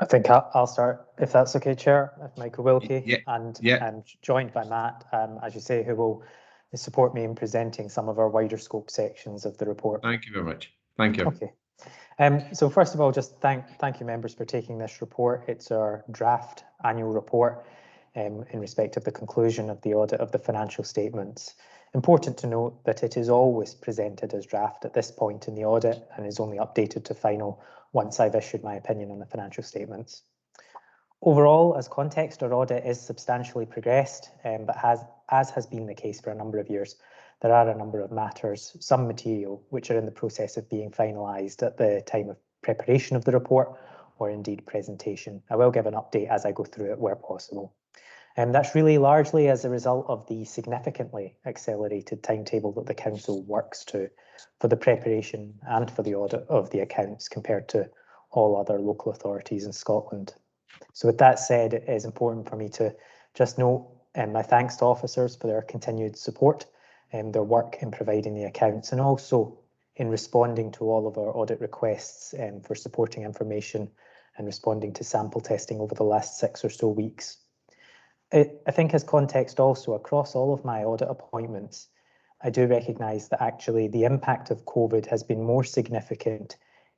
Speaker 13: I think I'll start, if that's okay, Chair, if Michael Wilkie,
Speaker 1: yeah.
Speaker 13: and
Speaker 1: yeah.
Speaker 13: I'm joined by Matt, as you say, who will support me in presenting some of our wider scope sections of the report.
Speaker 1: Thank you very much. Thank you.
Speaker 13: Okay. So first of all, just thank you members for taking this report. It's our draft annual report in respect of the conclusion of the audit of the financial statements. Important to note that it is always presented as draft at this point in the audit and is only updated to final once I've issued my opinion on the financial statements. Overall, as context, our audit is substantially progressed, but as has been the case for a number of years, there are a number of matters, some material, which are in the process of being finalised at the time of preparation of the report or indeed presentation. I will give an update as I go through it where possible. And that's really largely as a result of the significantly accelerated timetable that the Council works to for the preparation and for the audit of the accounts compared to all other local authorities in Scotland. So with that said, it is important for me to just note my thanks to officers for their continued support and their work in providing the accounts, and also in responding to all of our audit requests for supporting information and responding to sample testing over the last 6 or so weeks. I think as context also, across all of my audit appointments, I do recognise that actually the impact of COVID has been more significant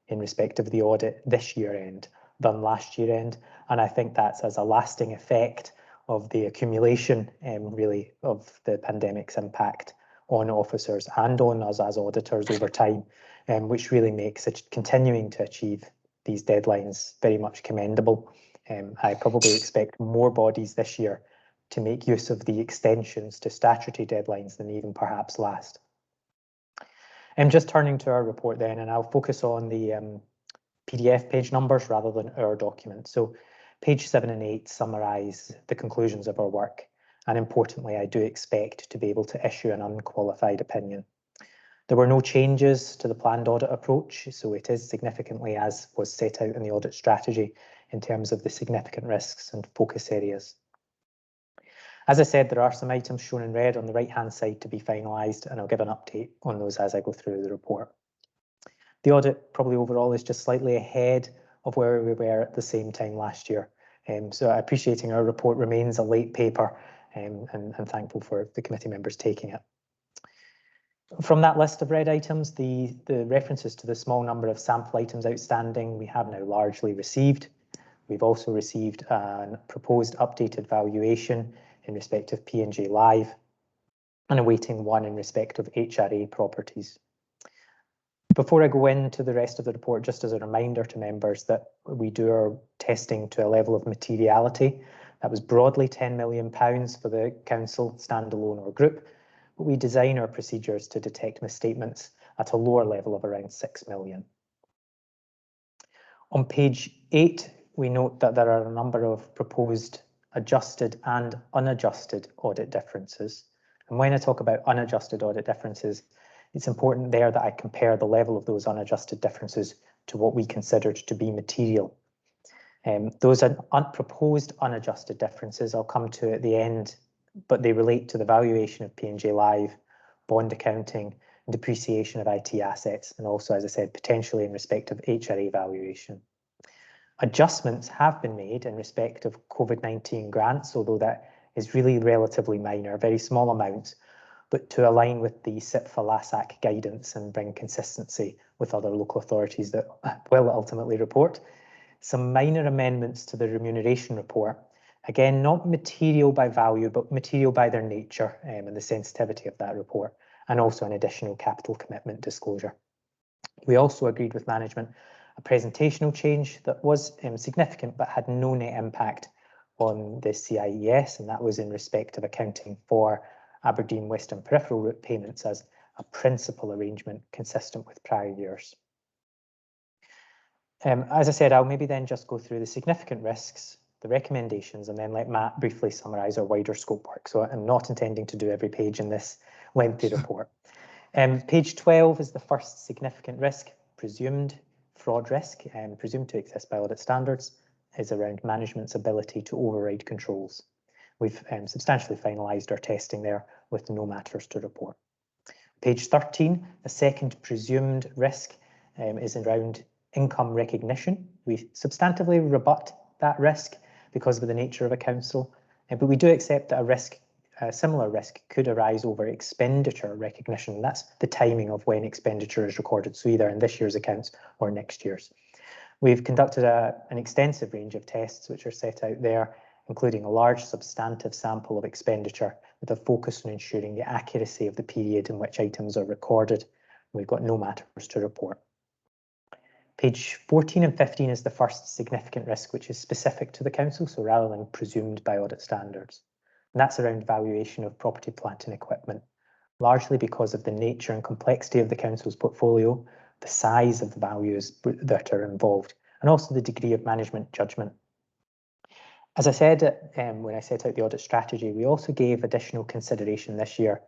Speaker 13: in respect of the audit this year end than last year end. And I think that's as a lasting effect of the accumulation really of the pandemic's impact on officers and on us as auditors over time, which really makes it continuing to achieve these deadlines very much commendable. I probably expect more bodies this year to make use of the extensions to statutory deadlines than even perhaps last. I'm just turning to our report then, and I'll focus on the PDF page numbers rather than our document. So page 7 and 8 summarise the conclusions of our work, and importantly, I do expect to be able to issue an unqualified opinion. There were no changes to the planned audit approach, so it is significantly as was set out in the audit strategy in terms of the significant risks and focus areas. As I said, there are some items shown in red on the right-hand side to be finalised, and I'll give an update on those as I go through the report. The audit probably overall is just slightly ahead of where we were at the same time last year. So appreciating our report remains a late paper, and thankful for the committee members taking it. From that list of red items, the references to the small number of sample items outstanding we have now largely received. We've also received a proposed updated valuation in respect of P&J Live and awaiting one in respect of HRA properties. Before I go into the rest of the report, just as a reminder to members that we do our testing to a level of materiality. That was broadly £10 million for the council, standalone or group, but we design our procedures to detect misstatements at a lower level of around 6 million. On page 8, we note that there are a number of proposed adjusted and unadjusted audit differences. And when I talk about unadjusted audit differences, it's important there that I compare the level of those unadjusted differences to what we considered to be material. Those proposed unadjusted differences I'll come to at the end, but they relate to the valuation of P&J Live, bond accounting, and depreciation of IT assets, and also, as I said, potentially in respect of HRA valuation. Adjustments have been made in respect of COVID-19 grants, although that is really relatively minor, very small amounts, but to align with the CIPFA-LASAC guidance and bring consistency with other local authorities that will ultimately report. Some minor amendments to the remuneration report, again, not material by value, but material by their nature and the sensitivity of that report, and also an additional capital commitment disclosure. We also agreed with management a presentational change that was significant but had no net impact on the CIES, and that was in respect of accounting for Aberdeen Western Peripheral Route payments as a principal arrangement consistent with prior years. As I said, I'll maybe then just go through the significant risks, the recommendations, and then let Matt briefly summarise our wider scope work. So I'm not intending to do every page in this lengthy report. Page 12 is the first significant risk, presumed fraud risk, presumed to exist by audit standards, is around management's ability to override controls. We've substantially finalised our testing there with no matters to report. Page 13, the second presumed risk is around income recognition. We substantively rebut that risk because of the nature of a council, but we do accept that a similar risk could arise over expenditure recognition. That's the timing of when expenditure is recorded, so either in this year's accounts or next year's. We've conducted an extensive range of tests which are set out there, including a large substantive sample of expenditure with a focus on ensuring the accuracy of the period in which items are recorded. We've got no matters to report. Page 14 and 15 is the first significant risk, which is specific to the council, so rather than presumed by audit standards. And that's around valuation of property, plant and equipment, largely because of the nature and complexity of the council's portfolio, the size of the values that are involved, and also the degree of management judgment. As I said when I set out the audit strategy, we also gave additional consideration this year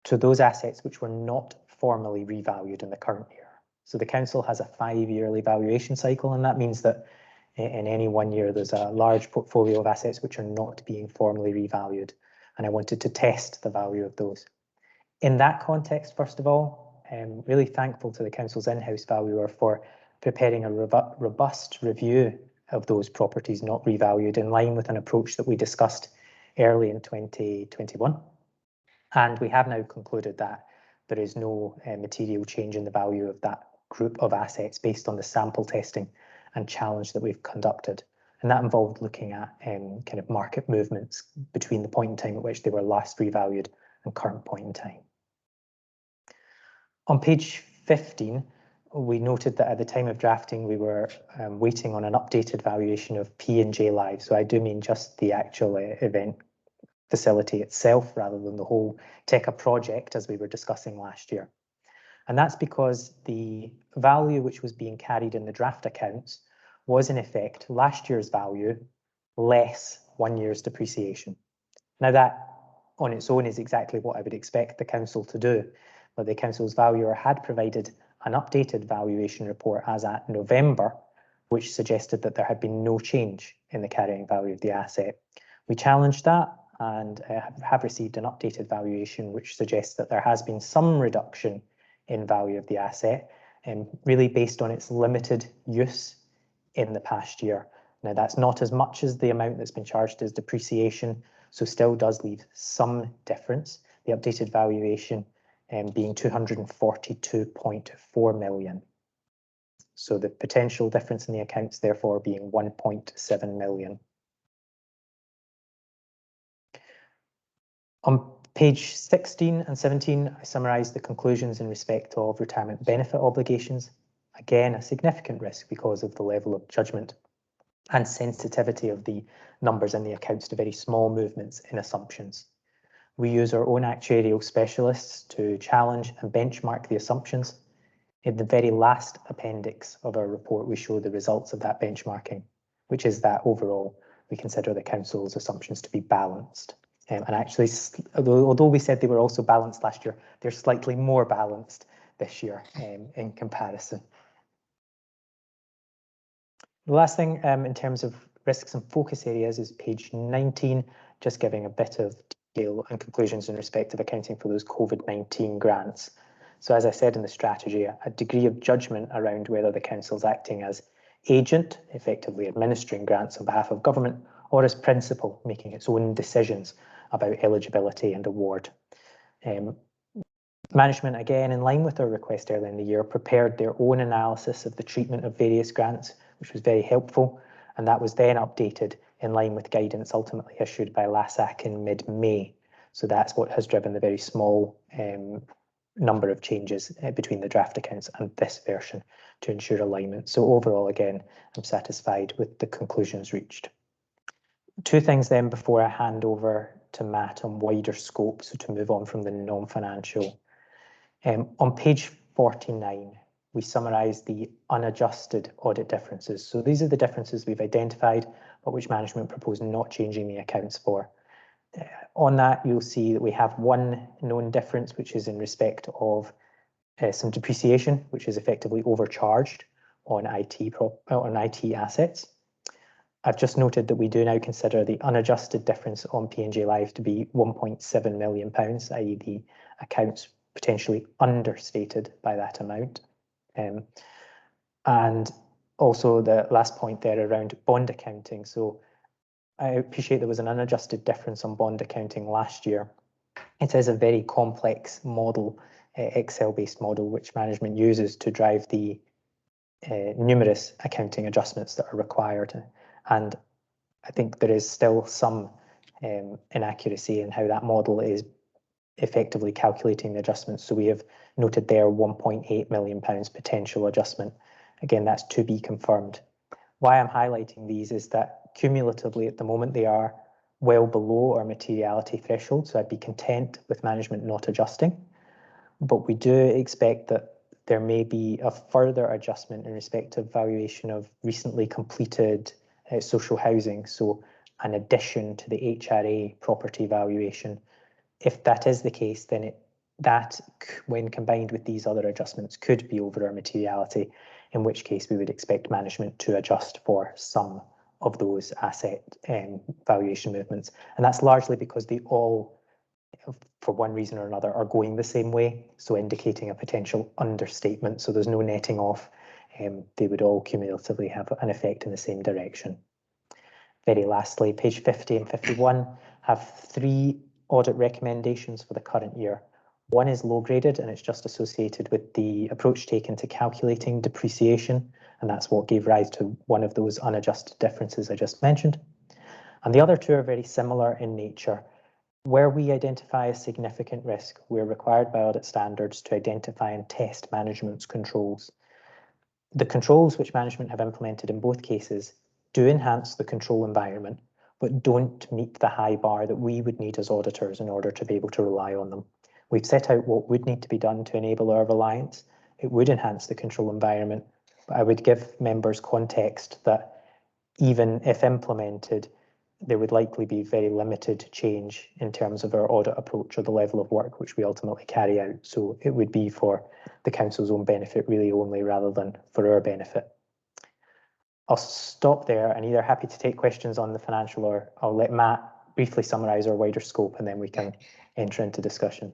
Speaker 13: to those assets which were not formally revalued in the current year. So the council has a 5-yearly valuation cycle, and that means that in any 1 year there's a large portfolio of assets which are not being formally revalued, and I wanted to test the value of those. In that context, first of all, I'm really thankful to the council's in-house valuer for preparing a robust review of those properties not revalued in line with an approach that we discussed early in 2021. And we have now concluded that there is no material change in the value of that group of assets based on the sample testing and challenge that we've conducted. And that involved looking at kind of market movements between the point in time at which they were last revalued and current point in time. On page 15, we noted that at the time of drafting, we were waiting on an updated valuation of P&J Live. So I do mean just the actual event facility itself rather than the whole TECA project as we were discussing last year. And that's because the value which was being carried in the draft accounts was in effect last year's value less 1 year's depreciation. Now that on its own is exactly what I would expect the council to do, but the council's valuer had provided an updated valuation report as at November, which suggested that there had been no change in the carrying value of the asset. We challenged that and have received an updated valuation which suggests that there has been some reduction in value of the asset, and really based on its limited use in the past year. Now that's not as much as the amount that's been charged as depreciation, so still does leave some difference. The updated valuation being 242.4 million. So the potential difference in the accounts therefore being 1.7 million. On page 16 and 17, I summarised the conclusions in respect of retirement benefit obligations. Again, a significant risk because of the level of judgment and sensitivity of the numbers in the accounts to very small movements in assumptions. We use our own actuarial specialists to challenge and benchmark the assumptions. In the very last appendix of our report, we show the results of that benchmarking, which is that overall we consider the council's assumptions to be balanced. And actually, although we said they were also balanced last year, they're slightly more balanced this year in comparison. The last thing in terms of risks and focus areas is page 19, just giving a bit of detail and conclusions in respect of accounting for those COVID-19 grants. So as I said in the strategy, a degree of judgment around whether the council's acting as agent, effectively administering grants on behalf of government, or as principal, making its own decisions about eligibility and award. Management, again, in line with our request earlier in the year, prepared their own analysis of the treatment of various grants, which was very helpful, and that was then updated in line with guidance ultimately issued by LASAC in mid-May. So that's what has driven the very small number of changes between the draft accounts and this version to ensure alignment. So overall, again, I'm satisfied with the conclusions reached. Two things then before I hand over to Matt on wider scope, so to move on from the non-financial. On page 49, we summarise the unadjusted audit differences. So these are the differences we've identified, but which management proposed not changing the accounts for. On that, you'll see that we have one known difference, which is in respect of some depreciation, which is effectively overcharged on IT assets. I've just noted that we do now consider the unadjusted difference on P&J Live to be £1.7 million, i.e. the accounts potentially understated by that amount. And also the last point there around bond accounting. So I appreciate there was an unadjusted difference on bond accounting last year. It is a very complex model, Excel-based model, which management uses to drive the numerous accounting adjustments that are required. And I think there is still some inaccuracy in how that model is effectively calculating the adjustments. So we have noted there £1.8 million potential adjustment. Again, that's to be confirmed. Why I'm highlighting these is that cumulatively at the moment they are well below our materiality threshold, so I'd be content with management not adjusting. But we do expect that there may be a further adjustment in respect of valuation of recently completed social housing, so an addition to the HRA property valuation. If that is the case, then that, when combined with these other adjustments, could be over our materiality, in which case we would expect management to adjust for some of those asset valuation movements. And that's largely because they all, for one reason or another, are going the same way, so indicating a potential understatement. So there's no netting off. They would all cumulatively have an effect in the same direction. Very lastly, page 50 and 51 have 3 audit recommendations for the current year. One is low graded, and it's just associated with the approach taken to calculating depreciation, and that's what gave rise to one of those unadjusted differences I just mentioned. And the other 2 are very similar in nature. Where we identify a significant risk, we're required by audit standards to identify and test management's controls. The controls which management have implemented in both cases do enhance the control environment, but don't meet the high bar that we would need as auditors in order to be able to rely on them. We've set out what would need to be done to enable our reliance. It would enhance the control environment, but I would give members context that even if implemented, there would likely be very limited change in terms of our audit approach or the level of work which we ultimately carry out. So it would be for the Council's own benefit really only, rather than for our benefit. I'll stop there and either happy to take questions on the financial, or I'll let Matt briefly summarise our wider scope and then we can enter into discussion.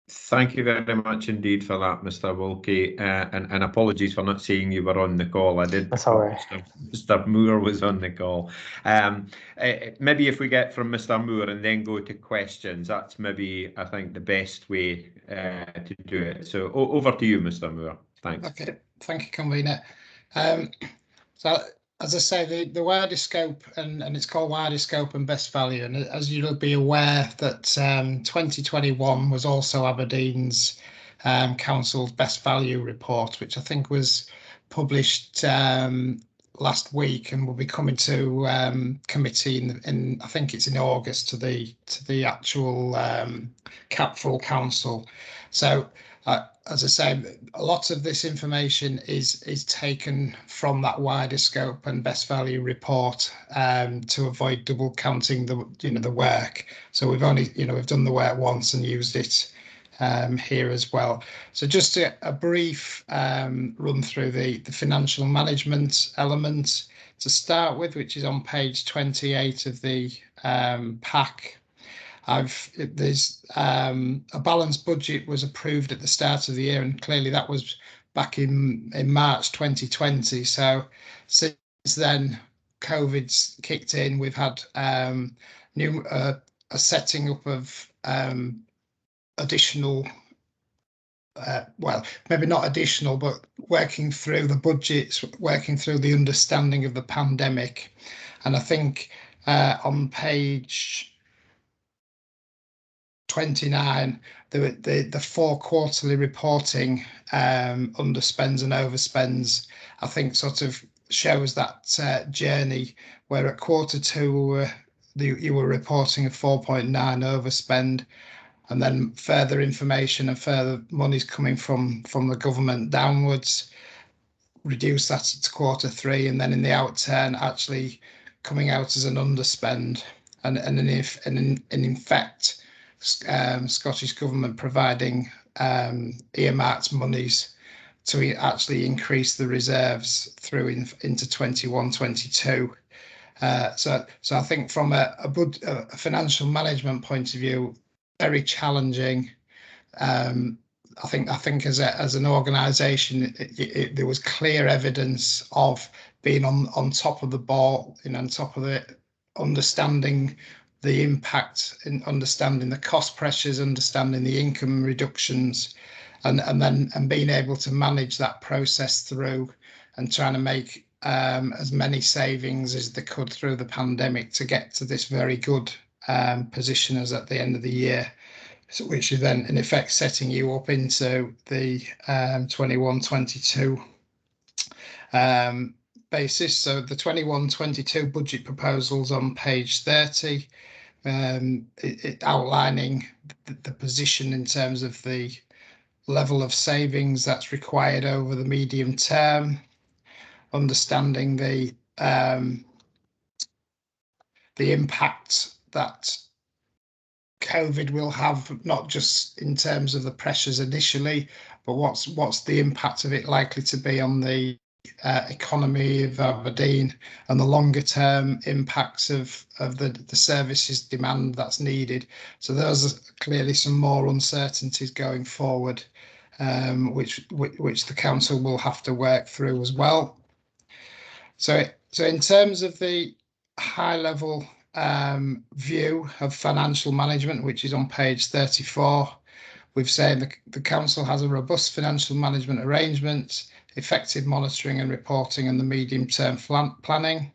Speaker 1: Thank you very much indeed for that, Mr. Wilkie, and apologies for not seeing you were on the call. I did.
Speaker 13: That's all right.
Speaker 1: Mr. Moore was on the call. Maybe if we get from Mr. Moore and then go to questions, that's maybe, I think, the best way to do it. So over to you, Mr. Moore. Thanks.
Speaker 14: Okay, thank you, Convener. So, as I say, the wider scope, and it's called wider scope and best value. And as you'll be aware that 2021 was also Aberdeen's Council's best value report, which I think was published last week and will be coming to committee in I think it's in August to the actual full council. So as I say, a lot of this information is taken from that wider scope and best value report to avoid double counting the work. So we've only we've done the work once and used it here as well. So just a brief run through the financial management element to start with, which is on page 28 of the pack. There's a balanced budget was approved at the start of the year, and clearly that was back in March 2020. So since then, COVID's kicked in. We've had a setting up of additional, well, maybe not additional, but working through the budgets, working through the understanding of the pandemic. And I think on page 29, the 4 quarterly reporting underspends and overspends, I think sort of shows that journey where at Q2 you were reporting a 4.9 overspend, and then further information and further monies coming from the government downwards, reduce that to Q3, and then in the outturn actually coming out as an underspend, and in fact Scottish Government providing earmarked monies to actually increase the reserves through into 21-22. So I think from a financial management point of view, very challenging. I think as an organisation, there was clear evidence of being on top of the ball, on top of it, understanding the impact, in understanding the cost pressures, understanding the income reductions, and being able to manage that process through and trying to make as many savings as they could through the pandemic to get to this very good position as at the end of the year, so which is then in effect setting you up into the 21-22 basis. So the 21-22 budget proposals on page 30, it outlining the position in terms of the level of savings that's required over the medium term, understanding the impact that COVID will have, not just in terms of the pressures initially, but what's the impact of it likely to be on the economy of Aberdeen, and the longer term impacts of the services demand that's needed. So those are clearly some more uncertainties going forward, which the council will have to work through as well. So in terms of the high level view of financial management, which is on page 34, we've said the council has a robust financial management arrangement, effective monitoring and reporting, and the medium-term planning.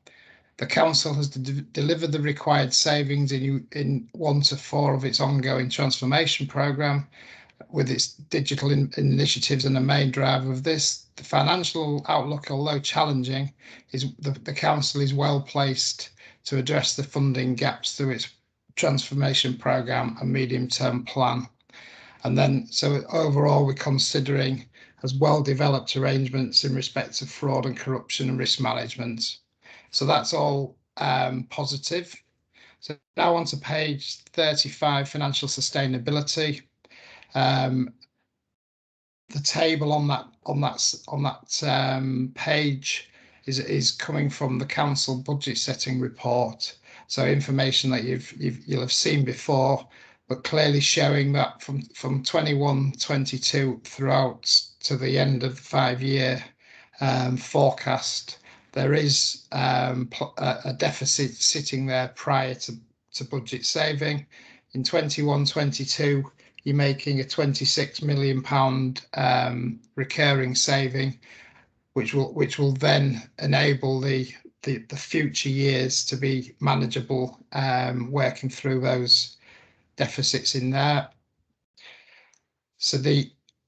Speaker 14: The council has delivered the required savings in 1 to 4 of its ongoing transformation programme, with its digital initiatives and the main driver of this. The financial outlook, although challenging, is the council is well placed to address the funding gaps through its transformation programme and medium-term plan. And then, so overall, we're considering as well-developed arrangements in respect of fraud and corruption and risk management. So that's all positive. So now on to page 35, financial sustainability. The table on that page is coming from the council budget setting report. So information that you'll have seen before, but clearly showing that from 21-22 throughout to the end of the 5-year forecast, there is a deficit sitting there prior to budget saving. In 21-22, you're making a £26 million recurring saving, which will then enable the future years to be manageable, working through those deficits in there. So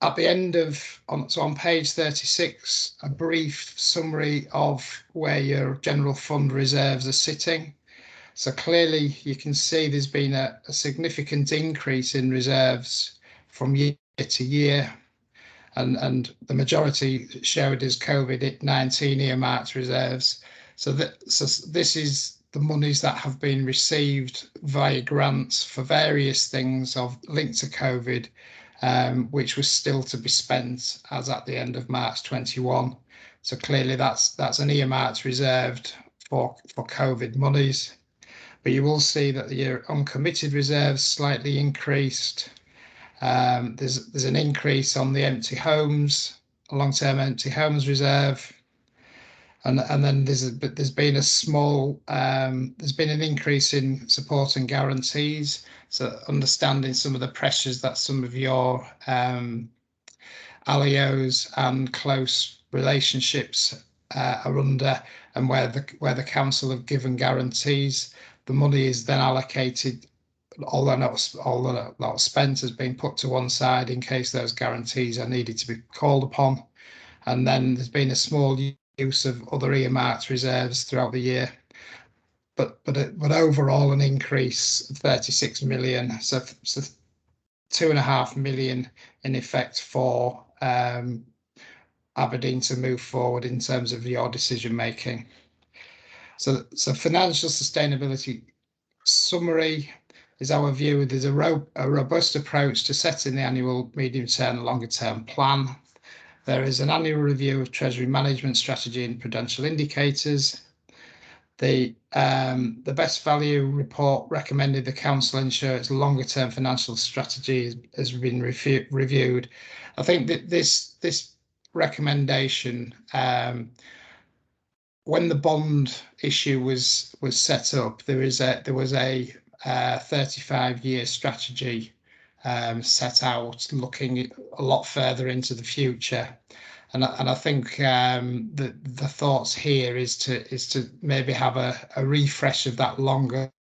Speaker 14: at the end of, on page 36, a brief summary of where your general fund reserves are sitting. So clearly you can see there's been a significant increase in reserves from year to year, and the majority showed as COVID-19 earmarked reserves. So this is the monies that have been received via grants for various things linked to COVID, which was still to be spent as at the end of March 21. So clearly that's an earmarked reserved for COVID monies. But you will see that your uncommitted reserves slightly increased. There's an increase on the empty homes, long-term empty homes reserve. And then there's been a small, there's been an increase in support and guarantees. So understanding some of the pressures that some of your ALIOs and close relationships are under, and where the council have given guarantees, the money is then allocated, although not spent, has been put to one side in case those guarantees are needed to be called upon. And then there's been a small use of other earmarked reserves throughout the year, but overall an increase of 36 million, so 2.5 million in effect for Aberdeen to move forward in terms of your decision making. So financial sustainability summary is our view. There's a robust approach to setting the annual medium-term and longer-term plan. There is an annual review of Treasury management strategy and prudential indicators. The best value report recommended the council ensure its longer-term financial strategy has been reviewed. I think that this recommendation, when the bond issue was set up, there was a 35-year strategy set out, looking a lot further into the future, And I think the thoughts here is to maybe have a refresh of that longer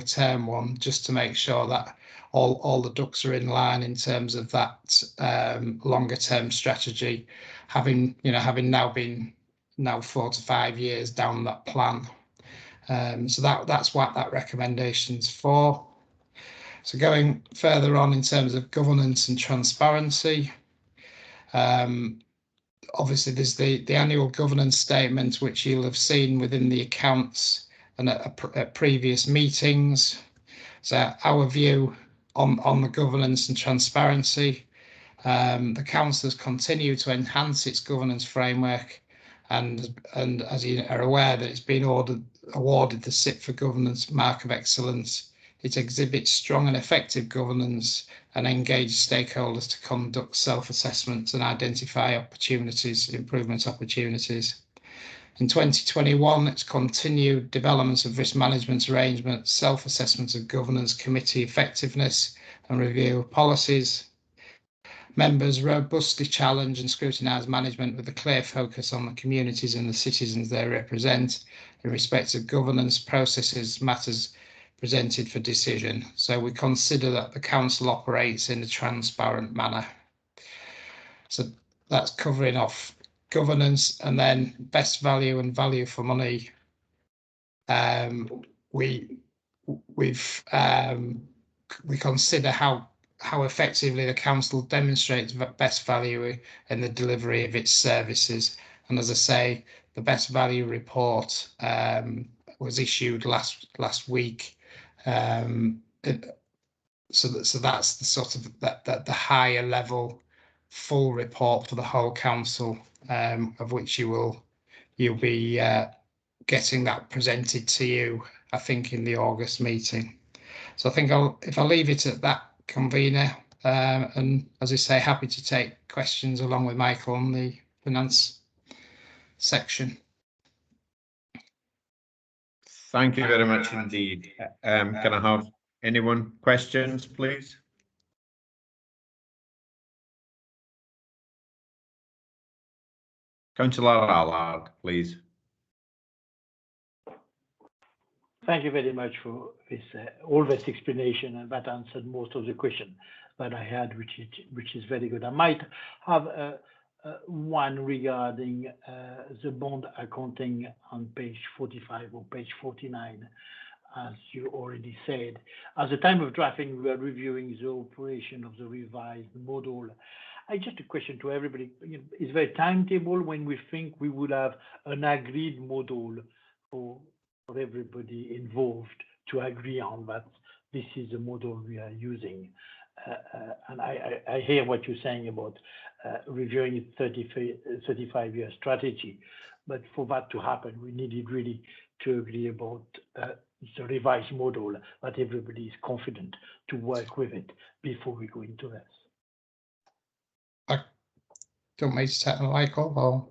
Speaker 14: term one, just to make sure that all the ducks are in line in terms of that longer term strategy, having now been 4 to 5 years down that plan. So that's what that recommendation's for. So going further on in terms of governance and transparency, obviously there's the annual governance statement, which you'll have seen within the accounts and at previous meetings. So our view on the governance and transparency, the council has continued to enhance its governance framework, and as you are aware, that it's been awarded the SIP for Governance Mark of Excellence. It exhibits strong and effective governance and engages stakeholders to conduct self-assessments and identify improvement opportunities. In 2021, it's continued developments of risk management arrangements, self-assessments of governance committee effectiveness and review of policies. Members robustly challenge and scrutinise management with a clear focus on the communities and the citizens they represent in respect of governance processes, matters presented for decision. So we consider that the council operates in a transparent manner. So that's covering off governance, and then best value and value for money. We consider how effectively the council demonstrates best value in the delivery of its services. And as I say, the best value report was issued last week. So that's the sort of the higher level full report for the whole council, of which you'll be getting that presented to you, I think, in the August meeting. So I think if I leave it at that, convener, and as I say, happy to take questions along with Michael on the finance section.
Speaker 1: Thank you very much indeed. Can I have anyone questions, please? Councillor Allard, please.
Speaker 4: Thank you very much for this all this explanation, and that answered most of the question that I had, which is very good. I might have one regarding the bond accounting on page 45 or page 49. As you already said, at the time of drafting, we are reviewing the operation of the revised model. Just a question to everybody: is there a timetable when we think we will have an agreed model for everybody involved to agree on that this is the model we are using? And I hear what you're saying about reviewing 35-year strategy, but for that to happen, we needed really to agree about the revised model, that everybody is confident to work with it before we go into this.
Speaker 14: Don't make it Michael, or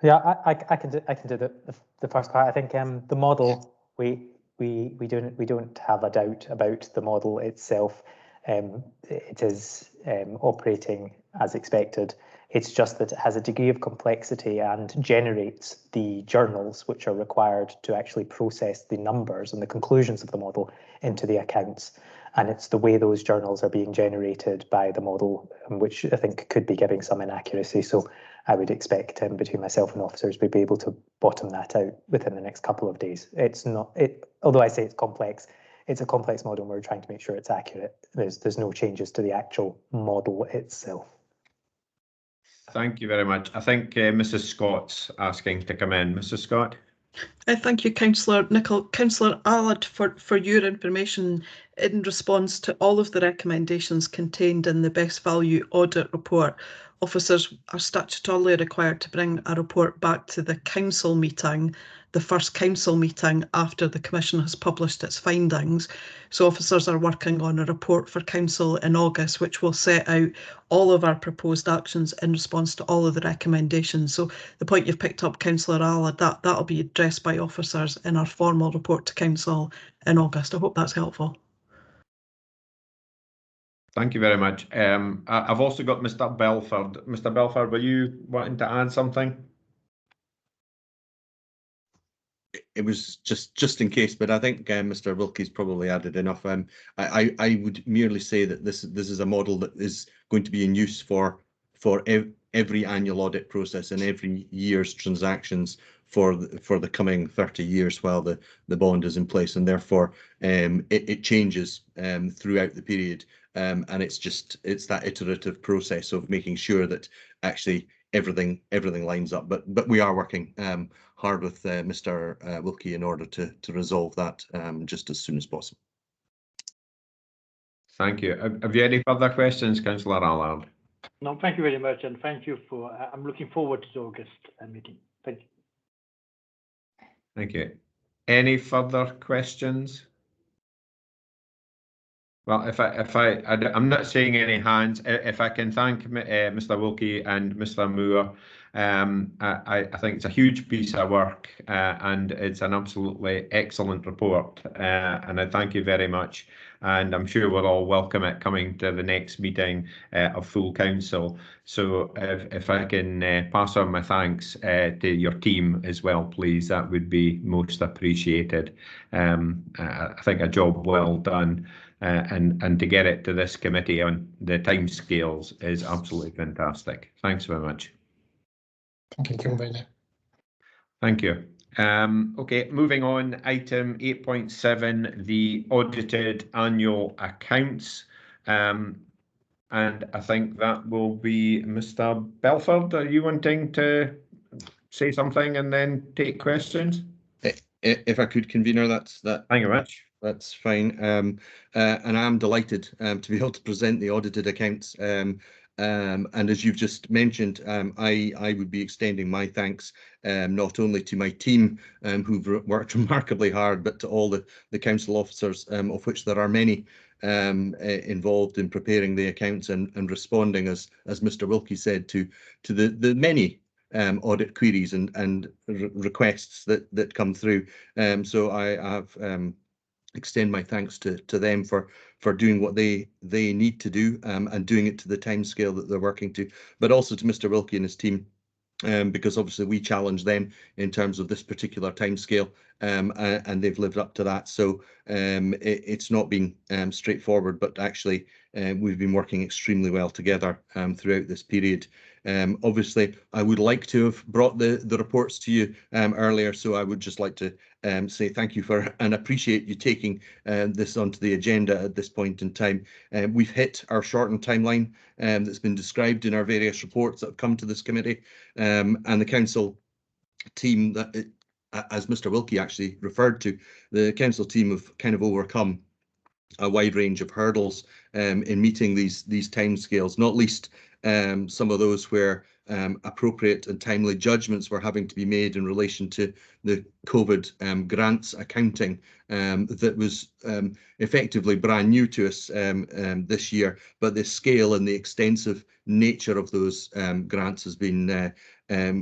Speaker 13: yeah, I can do the first part. I think the model, we don't have a doubt about the model itself. It is operating as expected. It's just that it has a degree of complexity and generates the journals which are required to actually process the numbers and the conclusions of the model into the accounts. And it's the way those journals are being generated by the model, which I think could be giving some inaccuracy. So I would expect between myself and officers, we'd be able to bottom that out within the next couple of days. It's not, although I say it's complex, it's a complex model and we're trying to make sure it's accurate. There's no changes to the actual model itself.
Speaker 1: Thank you very much. I think Mrs. Scott's asking to come in. Mrs. Scott.
Speaker 15: Thank you, Councillor Nicol. Councillor Allard, for your information, in response to all of the recommendations contained in the Best Value Audit Report, officers are statutorily required to bring a report back to the council meeting, the first council meeting after the Commission has published its findings. So officers are working on a report for council in August, which will set out all of our proposed actions in response to all of the recommendations. So the point you've picked up, Councillor Allard, that'll be addressed by officers in our formal report to council in August. I hope that's helpful.
Speaker 1: Thank you very much. I've also got Mr. Belford. Mr. Belford, were you wanting to add something?
Speaker 10: It was just in case, but I think Mr. Wilkie's probably added enough. I would merely say that this is a model that is going to be in use for every annual audit process and every year's transactions for the coming 30 years while the bond is in place, and therefore it changes throughout the period, and it's that iterative process of making sure that actually everything lines up. But we are working hard with Mr. Wilkie in order to resolve that just as soon as possible.
Speaker 1: Thank you. Have you any further questions, Councillor Allard?
Speaker 4: No, thank you very much, and thank you for. I'm looking forward to the August meeting. Thank you.
Speaker 1: Thank you. Any further questions? Well, I'm not seeing any hands. If I can thank Mr. Wilkie and Mr. Moore, I think it's a huge piece of work and it's an absolutely excellent report. And I thank you very much. And I'm sure we'll all welcome it coming to the next meeting of full council. So if I can pass on my thanks to your team as well, please, that would be most appreciated. I think a job well done. And to get it to this committee on the timescales is absolutely fantastic. Thanks very much.
Speaker 14: Thank you, Convener.
Speaker 1: Thank you. Okay, moving on, item 8.7, the audited annual accounts. And I think that will be Mr. Belford. Are you wanting to say something and then take questions?
Speaker 10: If I could, Convener, that's that.
Speaker 1: Thank you very much.
Speaker 10: That's fine. And I'm delighted to be able to present the audited accounts. And as you've just mentioned, I would be extending my thanks not only to my team who've worked remarkably hard, but to all the council officers, of which there are many involved in preparing the accounts and responding, as Mr. Wilkie said, to the many audit queries and requests that come through. So I have extend my thanks to them for doing what they need to do and doing it to the timescale that they're working to, but also to Mr. Wilkie and his team, because obviously we challenge them in terms of this particular timescale, and they've lived up to that. So it's not been straightforward, but actually we've been working extremely well together throughout this period. Obviously, I would like to have brought the reports to you earlier, so I would just like to say thank you for and appreciate you taking this onto the agenda at this point in time. We've hit our shortened timeline that's been described in our various reports that have come to this committee, and the council team, that as Mr. Wilkie actually referred to, the council team have kind of overcome a wide range of hurdles in meeting these timescales, not least some of those where appropriate and timely judgments were having to be made in relation to the COVID grants accounting that was effectively brand new to us this year, but the scale and the extensive nature of those grants has been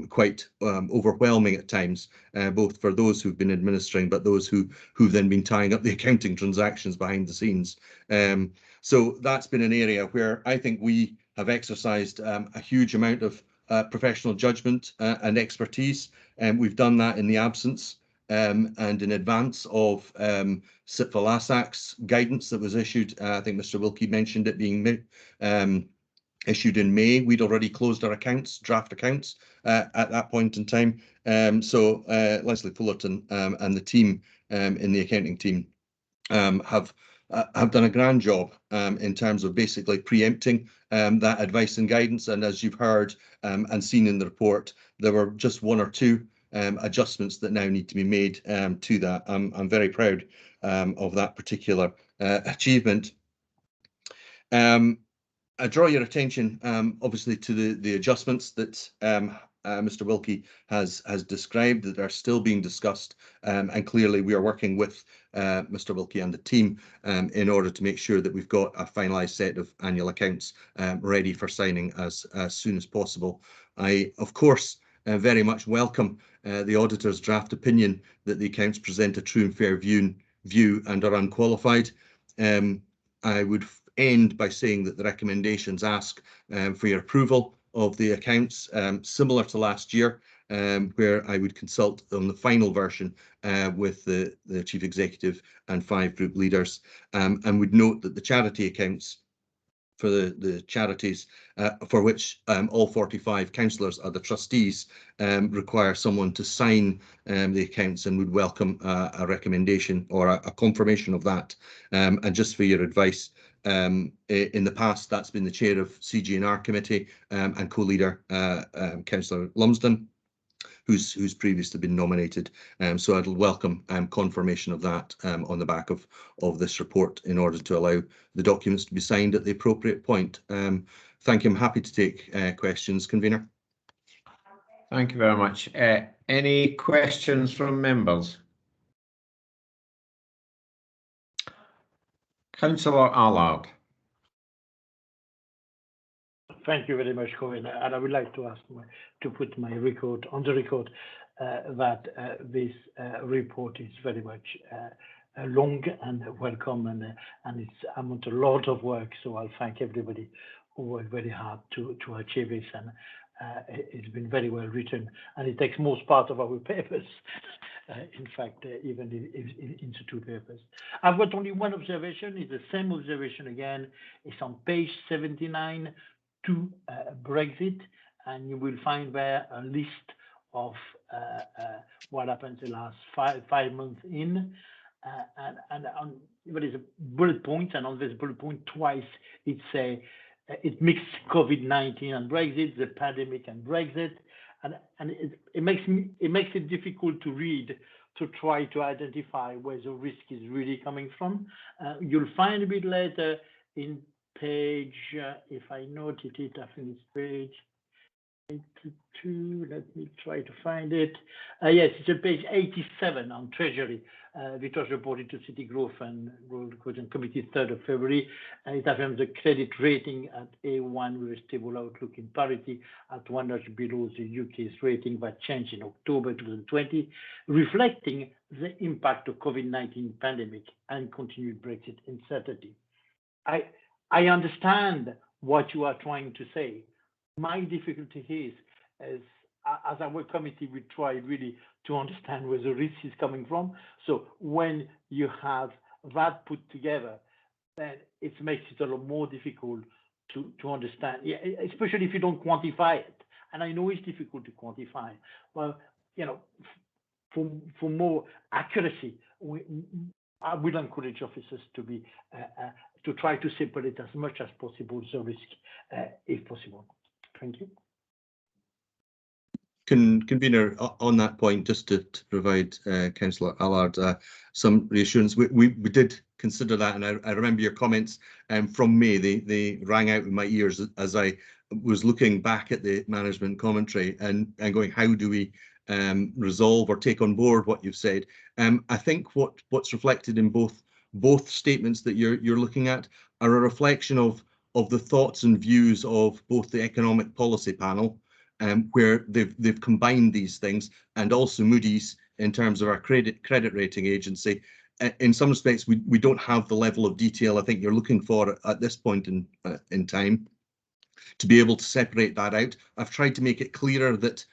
Speaker 10: quite overwhelming at times, both for those who've been administering, but those who've then been tying up the accounting transactions behind the scenes. So that's been an area where I think we have exercised a huge amount of professional judgment and expertise, and we've done that in the absence and in advance of SIPVA LASAC's guidance that was issued. I think Mr. Wilkie mentioned it being issued in May. We'd already closed our accounts, draft accounts, at that point in time. So Leslie Fullerton and the team in the accounting team have done a grand job in terms of basically preempting that advice and guidance. And as you've heard and seen in the report, there were just one or two adjustments that now need to be made to that. I'm very proud of that particular achievement. I draw your attention, obviously, to the adjustments that Mr. Wilkie has described that are still being discussed, and clearly we are working with Mr. Wilkie and the team in order to make sure that we've got a finalised set of annual accounts ready for signing as soon as possible. I, of course, very much welcome the auditor's draft opinion that the accounts present a true and fair view and are unqualified. I would end by saying that the recommendations ask for your approval of the accounts, similar to last year, where I would consult on the final version with the Chief Executive and 5 group leaders, and would note that the charity accounts for the charities for which all 45 councillors are the trustees require someone to sign the accounts, and would welcome a recommendation or a confirmation of that. And just for your advice, in the past that's been the chair of CG&R committee and co-leader Councillor Lumsden, who's previously been nominated. So I'd welcome confirmation of that on the back of this report in order to allow the documents to be signed at the appropriate point. Thank you. I'm happy to take questions, convener.
Speaker 1: Thank you very much. Any questions from members? Councillor Allard.
Speaker 4: Thank you very much, Convener. And I would like to ask to put my record on the record that this report is very much long and welcome, and it's amount a lot of work. So I'll thank everybody who worked very hard to achieve this, and it's been very well written, and it takes most part of our papers. In fact, even into 2 papers. I've got only one observation. It's the same observation again. It's on page 79 to Brexit, and you will find there a list of what happened the last five months in, and there is a bullet point, and on this bullet point twice it mixed COVID-19 and Brexit, the pandemic and Brexit, and it makes it difficult to read, to try to identify where the risk is really coming from. You'll find a bit later in page, if I noted it, I think it's page 82. Let me try to find it. Yes, it's on page 87 on Treasury, which was reported to City Growth and Royal Coalition Committee 3rd of February. It affirms the credit rating at A1 with a stable outlook in parity at 1 notch below the UK's rating that changed in October 2020, reflecting the impact of COVID-19 pandemic and continued Brexit uncertainty. I understand what you are trying to say. My difficulty is as our committee, we try really to understand where the risk is coming from. So when you have that put together, then it makes it a lot more difficult to understand, especially if you don't quantify it. And I know it's difficult to quantify. Well, you know, for more accuracy, I will encourage officers to be to try to separate as much as possible the risk, if possible. Thank you.
Speaker 10: Convener, on that point, just to provide Councillor Allard some reassurance, we did consider that, and I remember your comments from May. They rang out in my ears as I was looking back at the management commentary and going, how do we resolve or take on board what you've said? I think what's reflected in both statements that you're looking at are a reflection of the thoughts and views of both the Economic Policy Panel, where they've combined these things, and also Moody's in terms of our credit rating agency. In some respects, we don't have the level of detail I think you're looking for at this point in time to be able to separate that out. I've tried to make it clearer that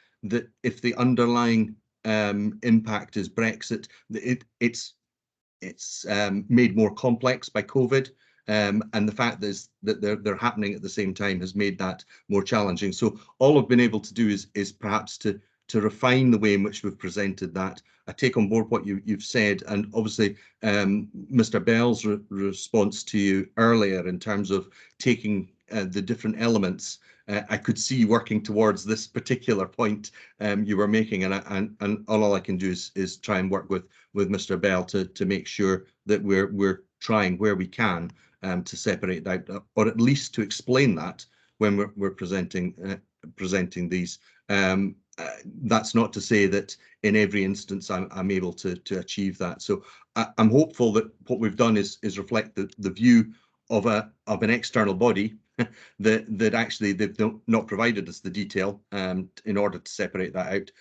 Speaker 10: if the underlying impact is Brexit, it's made more complex by COVID. And the fact is that they're happening at the same time has made that more challenging. So all I've been able to do is perhaps to refine the way in which we've presented that. I take on board what you've said, and obviously Mr. Bell's response to you earlier in terms of taking the different elements. I could see working towards this particular point you were making, and all I can do is try and work with Mr. Bell to make sure that we're trying where we can to separate that, or at least to explain that when we're presenting these. That's not to say that in every instance I'm able to achieve that. So I'm hopeful that what we've done is reflect the view of an external body that actually they've not provided us the detail in order to separate that out.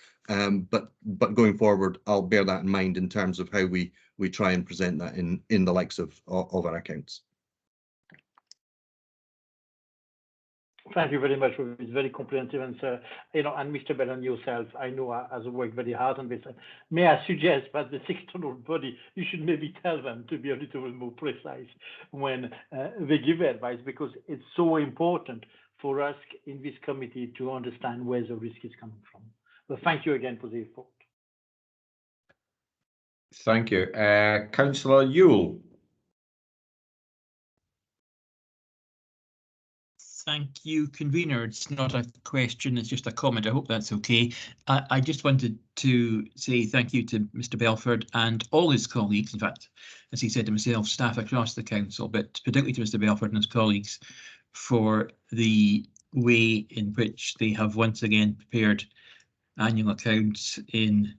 Speaker 10: But going forward, I'll bear that in mind in terms of how we try and present that in the likes of our accounts.
Speaker 4: Thank you very much for this very comprehensive answer. And Mr. Bell and yourself, I know has worked very hard on this. May I suggest that the external body, you should maybe tell them to be a little more precise when they give advice, because it's so important for us in this committee to understand where the risk is coming from. But thank you again for the effort.
Speaker 1: Thank you. Councillor Yule.
Speaker 3: Thank you, convener. It's not a question, it's just a comment. I hope that's okay. I just wanted to say thank you to Mr. Belford and all his colleagues. In fact, as he said himself, staff across the council, but particularly to Mr. Belford and his colleagues for the way in which they have once again prepared annual accounts in,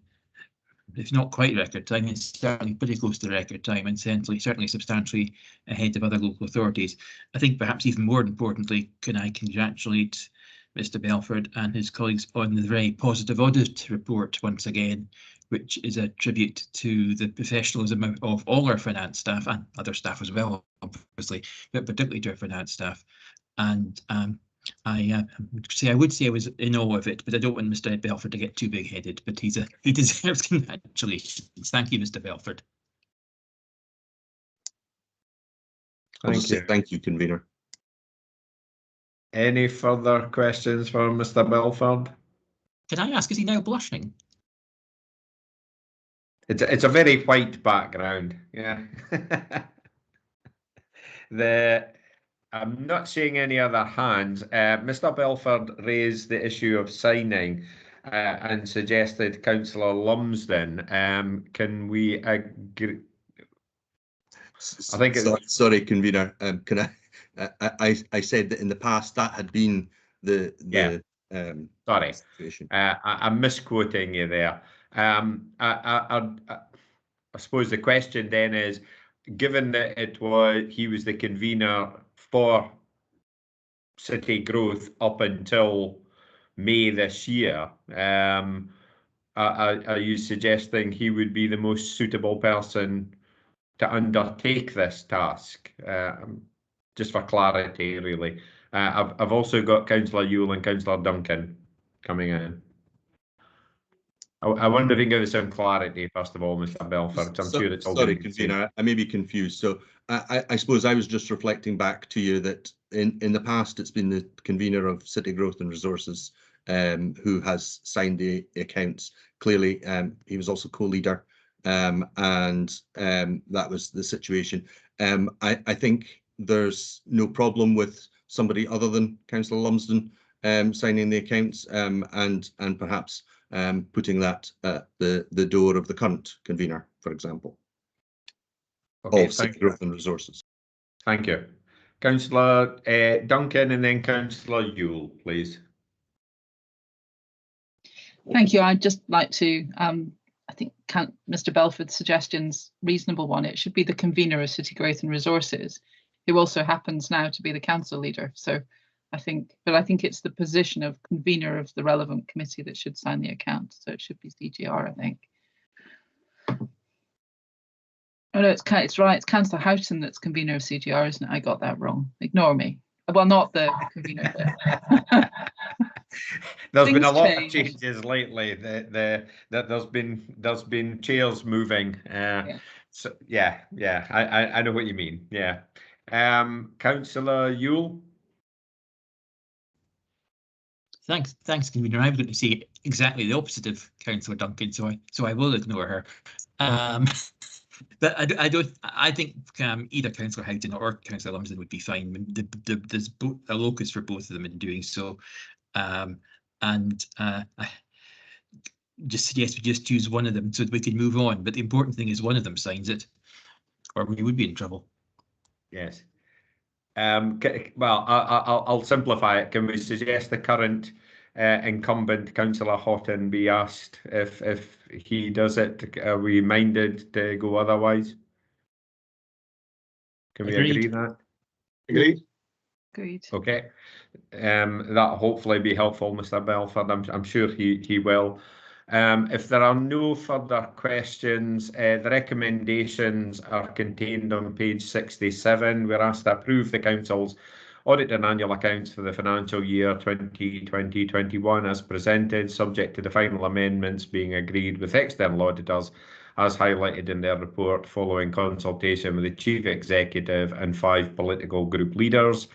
Speaker 3: if not quite record time, it's certainly pretty close to record time, and certainly substantially ahead of other local authorities. I think perhaps even more importantly, can I congratulate Mr. Belford and his colleagues on the very positive audit report once again, which is a tribute to the professionalism of all our finance staff and other staff as well, obviously, but particularly to our finance staff. And I would say I was in awe of it, but I don't want Mr. Belford to get too big-headed. But he deserves congratulations. Thank you, Mr. Belford.
Speaker 10: Thank you, convener.
Speaker 1: Any further questions for Mr. Belford?
Speaker 3: Can I ask, is he now blushing?
Speaker 1: It's a very white background. Yeah. I'm not seeing any other hands. Mr. Belford raised the issue of signing and suggested Councillor Lumsden. Can we agree? I think
Speaker 10: sorry, convener. Can I said that in the past that had been the
Speaker 1: sorry situation. I'm misquoting you there. I suppose the question then is, given that he was the convener for city growth up until May this year, are you suggesting he would be the most suitable person to undertake this task? Just for clarity, really. I've also got Councillor Yule and Councillor Duncan coming in. I wonder if you can give us some clarity, first of all, Mr. Belford. I'm sure it's all
Speaker 10: sorry, convener, I may be confused. So I suppose I was just reflecting back to you that in the past it's been the convener of City Growth and Resources who has signed the accounts. Clearly, he was also co-leader, and that was the situation. I think there's no problem with somebody other than Councillor Lumsden signing the accounts, and perhaps putting that at the door of the current convener, for example, of City Growth and Resources.
Speaker 1: Thank you. Councillor Duncan and then Councillor Yule, please.
Speaker 12: Thank you. I'd just like to, I think Mr. Belford's suggestion's reasonable one. It should be the convener of City Growth and Resources, who also happens now to be the council leader. So I think it's the position of convener of the relevant committee that should sign the account. So it should be CGR, I think. Oh no, it's right. It's Councillor Houghton that's convener of CGR, isn't it? I got that wrong. Ignore me. Well, not the convener.
Speaker 1: There's been a lot of changes lately. There's been chairs moving. So yeah, I know what you mean. Yeah. Councillor Yule.
Speaker 3: Thanks, convener. I'm going to say exactly the opposite of Councillor Duncan, so I will ignore her. But I think either Councillor Houghton or Councillor Lumsden would be fine. There's a locus for both of them in doing so. I just suggest we just choose one of them so that we can move on. But the important thing is one of them signs it, or we would be in trouble.
Speaker 1: Yes. Well, I'll simplify it. Can we suggest the current incumbent Councillor Houghton be asked if he does it? Are we minded to go otherwise? Can we agree that?
Speaker 9: Agreed.
Speaker 12: Agreed.
Speaker 1: Okay. That'll hopefully be helpful, Mr. Belford. I'm sure he will. If there are no further questions, the recommendations are contained on page 67. We're asked to approve the Council's audited annual accounts for the financial year 2020-21 as presented, subject to the final amendments being agreed with external auditors as highlighted in their report following consultation with the Chief Executive and 5 political group leaders,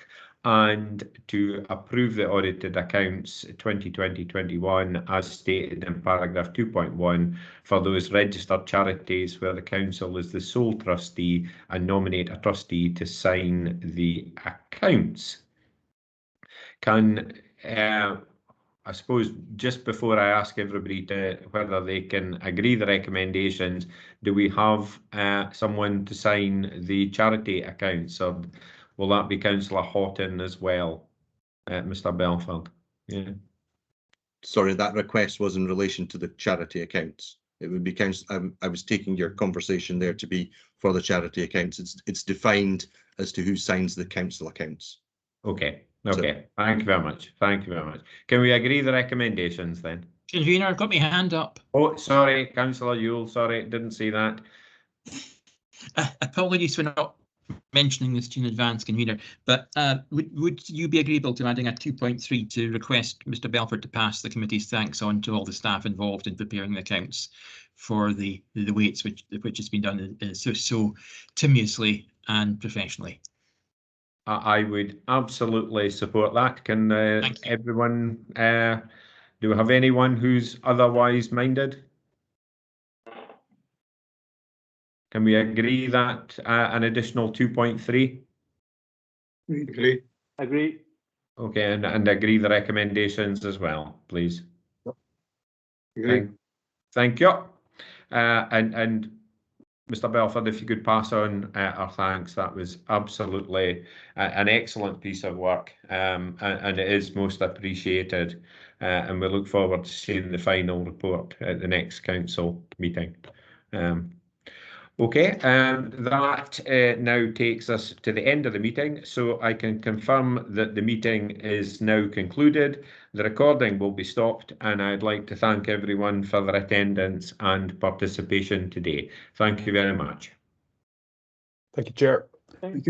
Speaker 1: and to approve the audited accounts 2020-21 as stated in paragraph 2.1 for those registered charities where the council is the sole trustee, and nominate a trustee to sign the accounts. Can I suppose just before I ask everybody to whether they can agree the recommendations, do we have someone to sign the charity accounts, or will that be Councillor Houghton as well, Mr. Belford? Yeah.
Speaker 10: Sorry, that request was in relation to the charity accounts. It would be I was taking your conversation there to be for the charity accounts. It's defined as to who signs the council accounts.
Speaker 1: Okay. Okay. Thank you very much. Thank you very much. Can we agree the recommendations then?
Speaker 3: Convener, I've got my hand up.
Speaker 1: Oh, sorry, Councillor Yule. Sorry, didn't see that.
Speaker 3: Apologies for not mentioning this in advance, Convener, but would you be agreeable to adding a 2.3 to request Mr. Belford to pass the committee's thanks on to all the staff involved in preparing the accounts for the way which has been done so timeously and professionally?
Speaker 1: I would absolutely support that. Can everyone, do we have anyone who's otherwise minded? Can we agree that an additional 2.3?
Speaker 9: Agree.
Speaker 4: Agree.
Speaker 1: Okay, and agree the recommendations as well, please.
Speaker 9: Agree.
Speaker 1: Thank you. And Mr. Belford, if you could pass on our thanks, that was absolutely an excellent piece of work, and it is most appreciated, and we look forward to seeing the final report at the next council meeting. Okay, that now takes us to the end of the meeting, so I can confirm that the meeting is now concluded. The recording will be stopped, and I'd like to thank everyone for their attendance and participation today. Thank you very much.
Speaker 8: Thank you, Chair.
Speaker 6: Thank you.